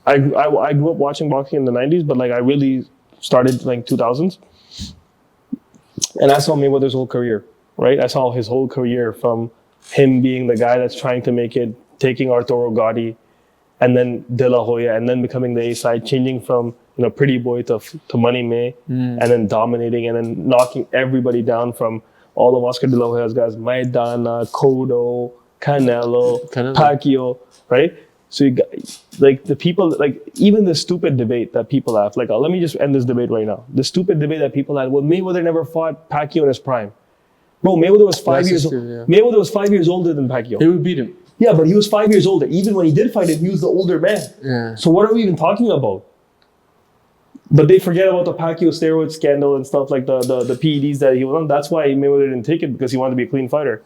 I grew up watching boxing in the 90s, but like I really started like 2000s, and I saw Mayweather's whole career, right? I saw his whole career from him being the guy that's trying to make it, taking Arturo Gatti, and then De La Hoya, and then becoming the A side, changing from Pretty Boy to Money May, and then dominating, and then knocking everybody down from all of Oscar De La Hoya's guys, Maidana, Cotto, Canelo, Pacquiao, right? So you got, like, the people, like, even the stupid debate that people have, like, let me just end this debate right now. The stupid debate that people had, well, Mayweather never fought Pacquiao in his prime. Bro, Mayweather was 5 years old. Yeah. Mayweather was 5 years older than Pacquiao. He would beat him. Yeah, but he was 5 years older. Even when he did fight him, he was the older man. Yeah. So what are we even talking about? But they forget about the Pacquiao steroid scandal and stuff, like the PEDs that he was on. That's why Mayweather didn't take it, because he wanted to be a clean fighter.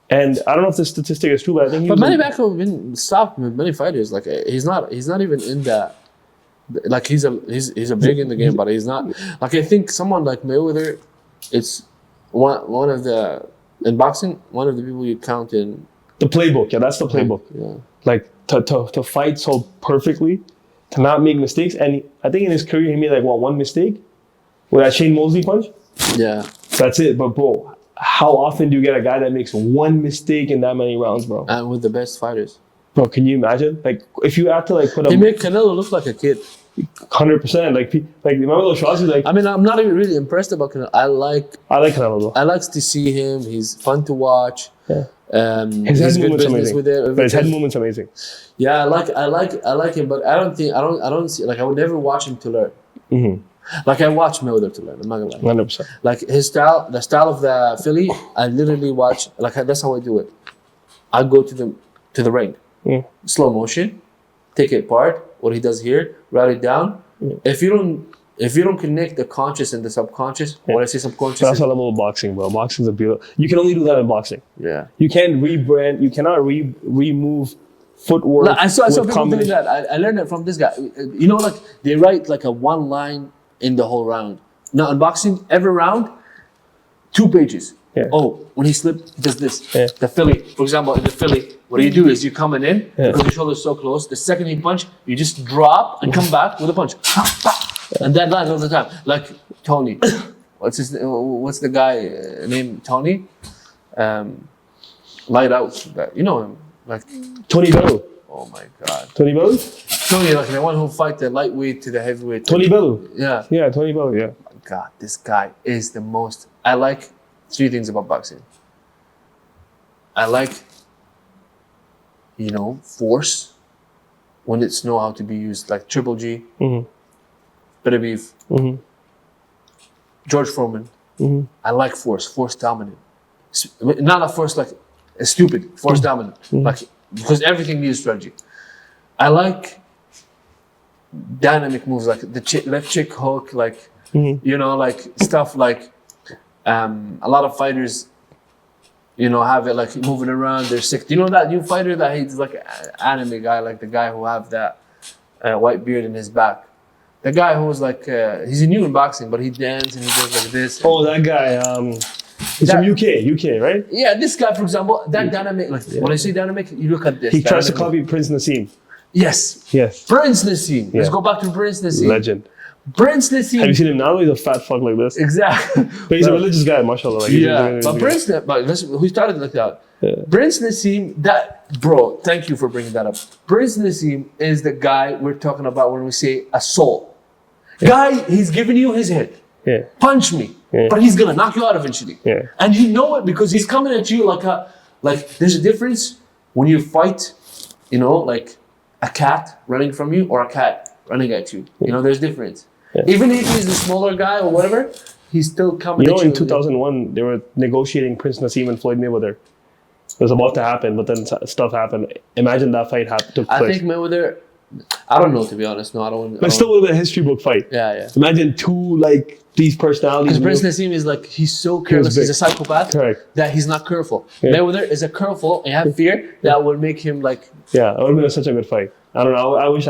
And I don't know if this statistic is true, but I think Manny Pacquiao have been stopped with many fighters. Like he's not even in that. Like he's a big in the game, but he's not. Like I think someone like Mayweather, it's one of the In boxing, one of the people you count in. The playbook, yeah, that's the playbook. Yeah. Like to fight so perfectly, to not make mistakes. And I think in his career he made like one mistake with that Shane Mosley punch. Yeah. That's it. But bro, how often do you get a guy that makes one mistake in that many rounds, bro? And with the best fighters. Bro, can you imagine? Like if you had to like put He a made Canelo look like a kid. 100%. Like remember those shots? He's like, I mean, I'm not even really impressed about Canelo. I like Canelo though. I like to see him. He's fun to watch. Yeah. He's His head good movement's business amazing. with it. But his head movement's amazing. Yeah, I like him, but I don't see, like, I would never watch him to learn. Mm-hmm. Like, I watch Mayweather to learn. I'm not gonna lie. 100%. Like his style, the style of the Philly, I literally watch. Like, that's how I do it. I go to the ring, slow motion, take it apart. What he does here, write it down. If you don't connect the conscious and the subconscious, when I say subconscious, That's what I love about boxing, bro. Boxing's a beautiful. You can only do that in boxing. yeah. You can't rebrand. You cannot remove footwork. No, I saw with people doing combination. that. I learned it from this guy. You know, like they write like a one line in the whole round. Now in boxing, every round, 2 pages. Yeah. Oh, when he slipped, he does this. Yeah. The Philly, for example, in the Philly, what you do is you coming in Yeah. because your shoulder's so close. The second he punch, you just drop and come back with a punch. And that line all the time. Like Tony, what's the guy named Tony? Light out. You know him, like Tony Bellew. oh my god. Tony Bellew? Tony, like the one who fight the lightweight to the heavyweight. Tony Bellew. Yeah. Yeah, Tony Bellew, yeah. God, this guy is the most. I like 3 things about boxing. I like, force when it's know how to be used, like Triple G, Bit of Beef, George Foreman. I like force dominant. Not a force like a stupid, force dominant. Like, because everything needs strategy. I like dynamic moves like the left chick hook, like like stuff like a lot of fighters, have it like moving around. They're sick. Do you know that new fighter that he's like an anime guy, like the guy who have that white beard in his back? The guy who was like he's new in boxing, but he dances and he does like this. Oh, that guy. He's from UK, right? Yeah, this guy, for example, that dynamic. Like when I say dynamic, you look at this. He tries to dynamic. copy Prince Nassim. Yes. Yes. Prince Nassim. Let's Yeah. go back to Prince Nassim. Legend. Prince Nassim. Have you seen him now? He's a fat fuck like this. Exactly. But he's a religious guy, mashallah. Like, Yeah, he's but Prince, who started like that? Prince Nassim, bro, thank you for bringing that up. Prince Nassim is the guy we're talking about when we say assault. Guy, he's giving you his head. Yeah. Punch me. But he's gonna knock you out eventually. Yeah. And you know it because he's coming at you like there's a difference when you fight, like a cat running from you or a cat running at you. There's difference. Yeah. Even if he's the smaller guy or whatever, he's still coming at you. In 2001, they were negotiating Prince Nassim and Floyd Mayweather. It was about to happen, but then stuff happened. Imagine that fight took place. I think Mayweather, I don't know, to be honest. No, I don't. But it still would have been a history book fight. Yeah. Imagine two these personalities. Because Prince Nassim is like, he's so careless. He's a psychopath. Correct. That he's not careful. Yeah. Mayweather is a careful and have fear that will make him like. Yeah, it would have been such a good fight. I don't know. I would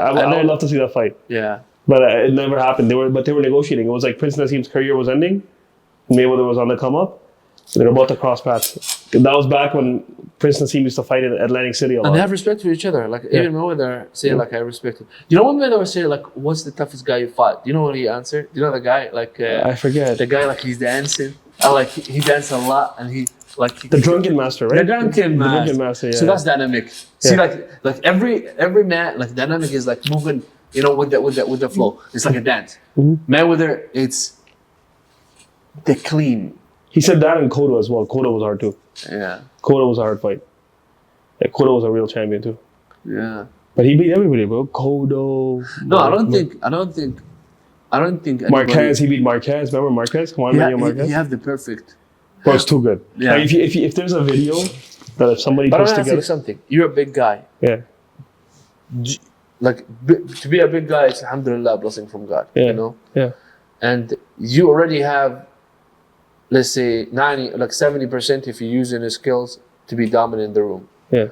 love to see that fight. Yeah. But it never happened. They were negotiating. It was like Prince Nassim's career was ending. Mayweather was on the come up. So they were about to cross paths. That was back when Prince Nassim used to fight in Atlantic City a lot. And they have respect for each other. Like even Mayweather say like I respect him. You know when Mayweather say like what's the toughest guy you fought? Do you know what he answered? Do you know the guy like I forget. the guy like he's dancing. Like he danced a lot and he like The Drunken Master, right? The Drunken Master. The Drunken Master, yeah. So that's dynamic. See like every man like dynamic is like moving, with the flow. It's like a dance. Mayweather, it's the clean. He said that in Cotto as well. Cotto was hard too. Yeah. Cotto was a hard fight. Yeah, Cotto was a real champion too. Yeah. But he beat everybody, bro. Cotto. No, I don't think Marquez, he beat Marquez. Remember Marquez? Come on, Marquez. You have the perfect. Bro, it's too good. Yeah. Like if there's a video that if somebody But I'm puts gonna ask together. you something. You're a big guy. Yeah. To be a big guy, it's alhamdulillah, blessing from God. Yeah. Yeah. And you already have, let's say 70% if you're using the skills to be dominant in the room. Yeah.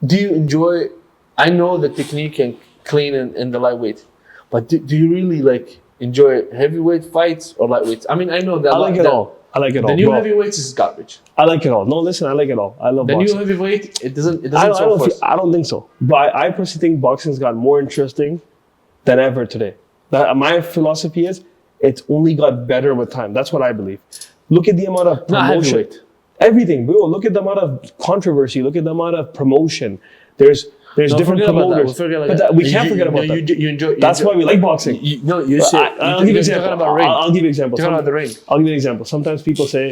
Do you enjoy, I know the technique and clean and the lightweight, but do you really like enjoy heavyweight fights or lightweights? I mean, I know that. I like it all. I like it all. The new bro. heavyweights is garbage. I like it all. No, listen, I like it all. I love The new boxing. heavyweight, it doesn't I don't think so. But I personally think boxing's got more interesting than ever today. My philosophy is it's only got better with time. That's what I believe. Look at the amount of Not promotion. heavyweight. Everything, bro. Look at the amount of controversy. Look at the amount of promotion. There's different promoters. We can't forget about that. That's why we like boxing. I'll give you an example. I'll give you an example. Talking about the ring. I'll give you an example. Sometimes people say,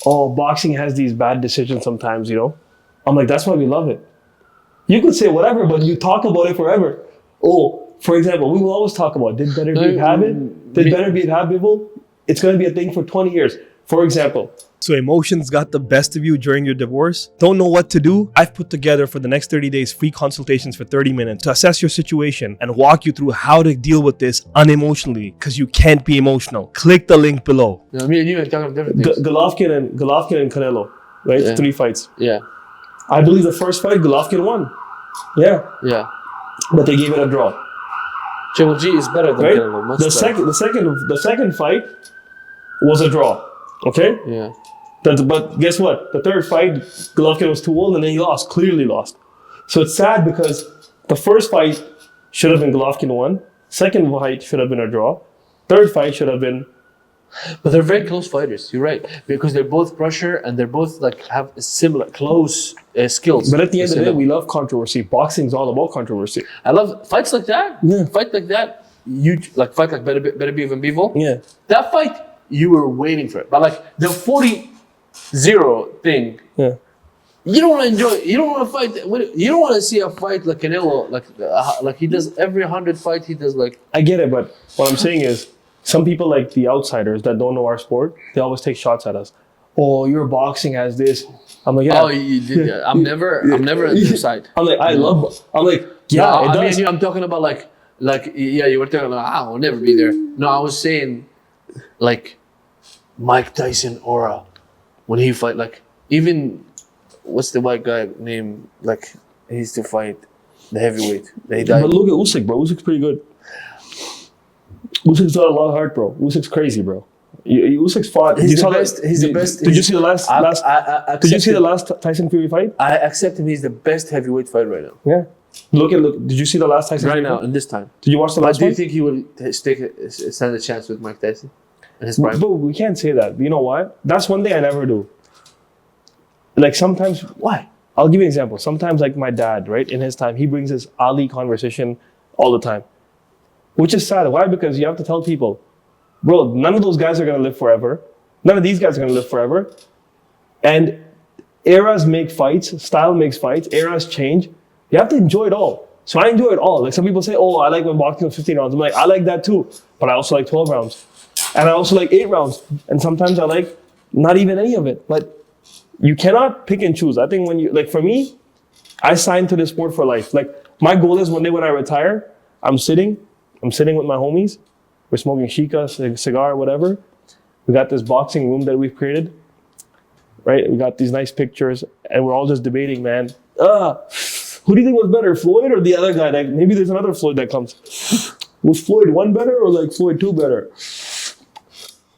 "Oh, boxing has these bad decisions." Sometimes, I'm like, that's why we love it. You could say whatever, but you talk about it forever. Oh, for example, we will always talk about did Better Beat have it? Did Better Beat have people? It's going to be a thing for 20 years. For example. So emotions got the best of you during your divorce? Don't know what to do? I've put together for the next 30 days free consultations for 30 minutes to assess your situation and walk you through how to deal with this unemotionally, because you can't be emotional. Click the link below. No, me and you are talking about different things. Golovkin and Canelo, right? Yeah. 3 fights. Yeah. I believe the first fight, Golovkin won. Yeah. Yeah. But they gave it a draw. Triple G is better than Right? Canelo. Much The second fight was a draw. Okay? Yeah. But guess what? The third fight, Golovkin was too old and then he lost, clearly lost. So it's sad because the first fight should have been Golovkin won. Second fight should have been a draw. Third fight should have been. But they're very close fighters. You're right, because they're both pressure and they're both have similar close skills. But at the end of the day, we love controversy. Boxing's all about controversy. I love fights like that. Yeah. Fight like that. Fight like Better Be Even Bevo. Yeah. That fight, you were waiting for it. But like the 40-0 thing. Yeah. You don't want to enjoy it. You don't want to fight. You don't want to see a fight like Canelo, like he does every 100 fight. He does like. I get it, but what I'm saying is, some people like the outsiders that don't know our sport, they always take shots at us. Oh, your boxing has this. I'm like, yeah. Oh, you did that. I'm never on your side. I'm like, I'm like, yeah, No, it does. I'm talking about yeah, you were talking about, I will never be there. No, I was saying, like, Mike Tyson aura, when he fight, like, even, what's the white guy name, like, he used to fight the heavyweight. He died. But look at Usyk, bro. Usyk's pretty good. Usyk's got a lot of heart, bro. Usyk's crazy, bro. Usyk's fought. He's the best. He's the best. Did you see the last? Did you see the last Tyson Fury fight? I accept him. He's the best heavyweight fighter right now. Yeah. Look. Did you see the last Tyson? Right Fury now, fight? in this time. Did you watch the But last do you one? think he will stand a chance with Mike Tyson in his prime? But we can't say that. You know why? That's one thing I never do. Like sometimes, Why? I'll give you an example. Sometimes, like my dad, right, in his time, he brings his Ali conversation all the time, which is sad. Why? Because you have to tell people, bro, none of those guys are going to live forever. None of these guys are going to live forever. And eras make fights. Style makes fights. Eras change. You have to enjoy it all. So I enjoy it all. Like some people say, oh, I like when boxing was 15 rounds. I'm like, I like that too. But I also like 12 rounds. And I also like 8 rounds. And sometimes I like not even any of it. But you cannot pick and choose. I think when you, like for me, I signed to this sport for life. Like my goal is one day when I retire, I'm sitting with my homies. We're smoking shisha, cigar, whatever. We got this boxing room that we've created, right? We got these nice pictures and we're all just debating, man. Who do you think was better, Floyd or the other guy? Like, maybe there's another Floyd that comes. Was Floyd 1 better or like Floyd 2 better?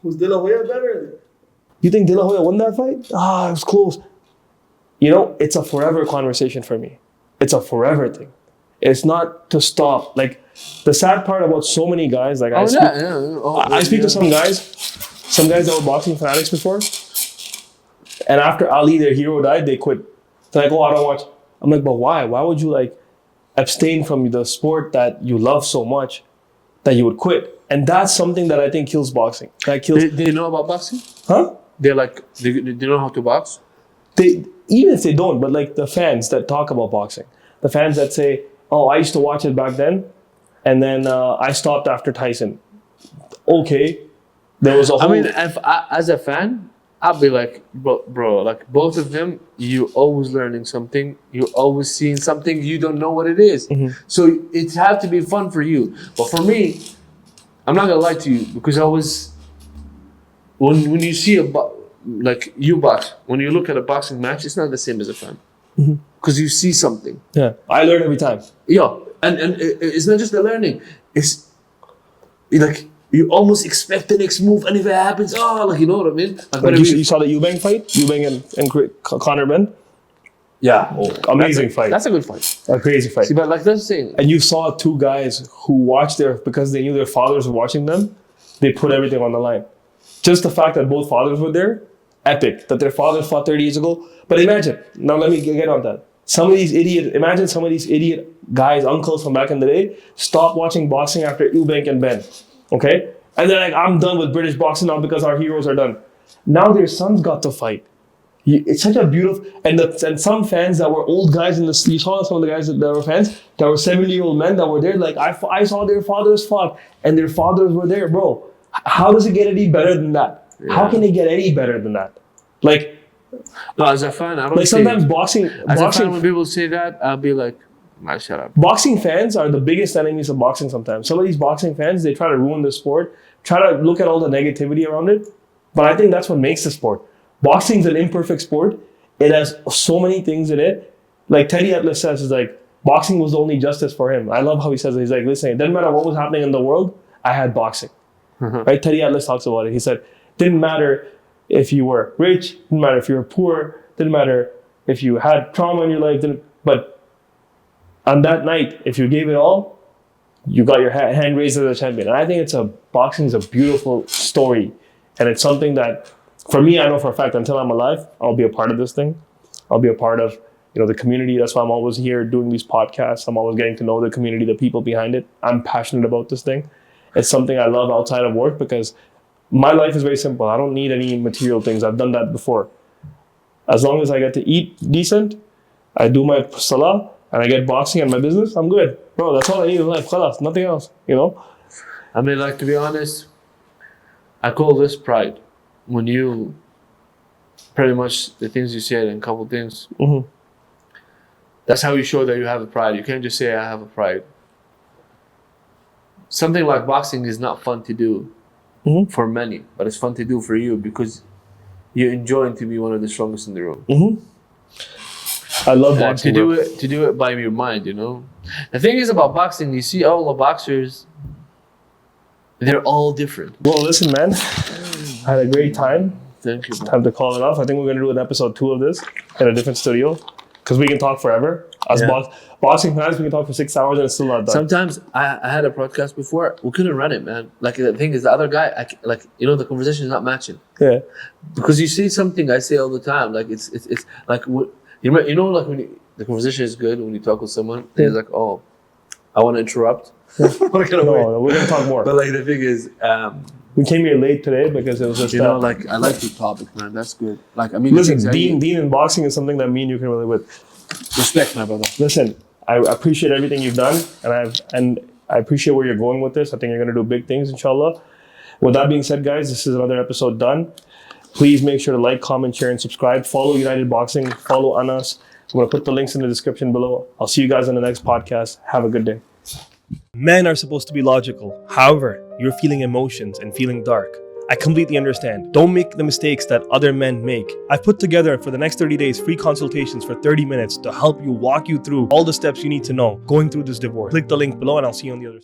Was De La Hoya better? You think De La Hoya won that fight? It was close. You know, it's a forever conversation for me. It's a forever thing. It's not to stop. Like, the sad part about so many guys, like I speak to some guys that were boxing fanatics before, and after Ali, their hero, died, they quit. They're like, oh, I don't watch. I'm like, but why? Why would you like abstain from the sport that you love so much that you would quit? And that's something that I think kills boxing. That kills. They know about boxing? Huh? They know how to box? They, even if they don't, but like the fans that talk about boxing, the fans that say, oh, I used to watch it back then, and then I stopped after Tyson. Okay. There was a whole... I mean, if as a fan, I'll be like, bro, like both of them, you're always learning something. You're always seeing something. You don't know what it is. Mm-hmm. So it has to be fun for you. But for me, I'm not going to lie to you, because I was... When you see you box, when you look at a boxing match, it's not the same as a fan. Because you see something. Yeah. I learn every time. Yeah. And it's not just the learning. It's like you almost expect the next move, and if it happens, like you know what I mean. Like you saw the Eubank fight, Eubank and Conor Ben. Yeah, amazing fight. That's a good fight. A crazy fight. See, but like that's the thing. And you saw two guys who watched because they knew their fathers were watching them, they put everything on the line. Just the fact that both fathers were there, epic. That their fathers fought 30 years ago. But imagine, now let me get on that. Imagine some of these idiot guys, uncles from back in the day, stop watching boxing after Eubank and Ben. Okay? And they're like, I'm done with British boxing now because our heroes are done. Now their sons got to fight. It's such a beautiful, and some fans that were old guys in the you saw some of the guys that were fans that were 70-year-old men that were there. Like I saw their fathers fought, and their fathers were there, bro. How does it get any better than that? Yeah. How can it get any better than that? Like, no, as a fan, I don't. Like sometimes boxing. As a fan, when people say that, I'll be like, "Man, shut up." Boxing fans are the biggest enemies of boxing. Sometimes some of these boxing fans, they try to ruin the sport, try to look at all the negativity around it. But I think that's what makes the sport. Boxing's an imperfect sport. It has so many things in it. Like Teddy Atlas says, is like boxing was the only justice for him. I love how he says it. He's like, listen, it doesn't matter what was happening in the world, I had boxing. Right? Teddy Atlas talks about it. He said, didn't matter if you were rich, didn't matter if you were poor, didn't matter if you had trauma in your life, but on that night, if you gave it all, you got your hand raised as a champion. And I think boxing is a beautiful story. And it's something that, for me, I know for a fact, until I'm alive, I'll be a part of this thing. I'll be a part of, the community. That's why I'm always here doing these podcasts. I'm always getting to know the community, the people behind it. I'm passionate about this thing. It's something I love outside of work because my life is very simple. I don't need any material things. I've done that before. As long as I get to eat decent, I do my salah, and I get boxing and my business, I'm good. Bro, that's all I need in life. Khalas, nothing else, I mean, like, to be honest, I call this pride. When you, pretty much the things you said and a couple things, that's how you show that you have a pride. You can't just say, I have a pride. Something like boxing is not fun to do for many, but it's fun to do for you because you enjoy to be one of the strongest in the room. I love boxing. To do it by your mind, The thing is about boxing, you see all the boxers, they're all different. Well, listen, man. I had a great time. Thank you, bro. Time to call it off. I think we're going to do an episode 2 of this in a different studio because we can talk forever. As boxing fans, we can talk for 6 hours and it's still not done. Sometimes I had a podcast before. We couldn't run it, man. Like, the thing is, the other guy, the conversation is not matching. Yeah. Because you say something I say all the time. Like, it's like, like when the conversation is good when you talk with someone, and it's like, oh, I want to interrupt. No, we're going to talk more. But, like, the thing is, we came here late today because it was just like, I like your topic, man. That's good. Like, I mean, listen, Deen in boxing is something that me and you can relate with. Respect, my brother. Listen, I appreciate everything you've done, and I appreciate where you're going with this. I think you're going to do big things, inshallah. With that being said, guys, this is another episode done. Please make sure to like, comment, share, and subscribe. Follow United Boxing. Follow Anas. I'm going to put the links in the description below. I'll see you guys in the next podcast. Have a good day. Men are supposed to be logical. However, you're feeling emotions and feeling dark. I completely understand. Don't make the mistakes that other men make. I've put together for the next 30 days free consultations for 30 minutes to help you walk you through all the steps you need to know going through this divorce. Click the link below and I'll see you on the other side.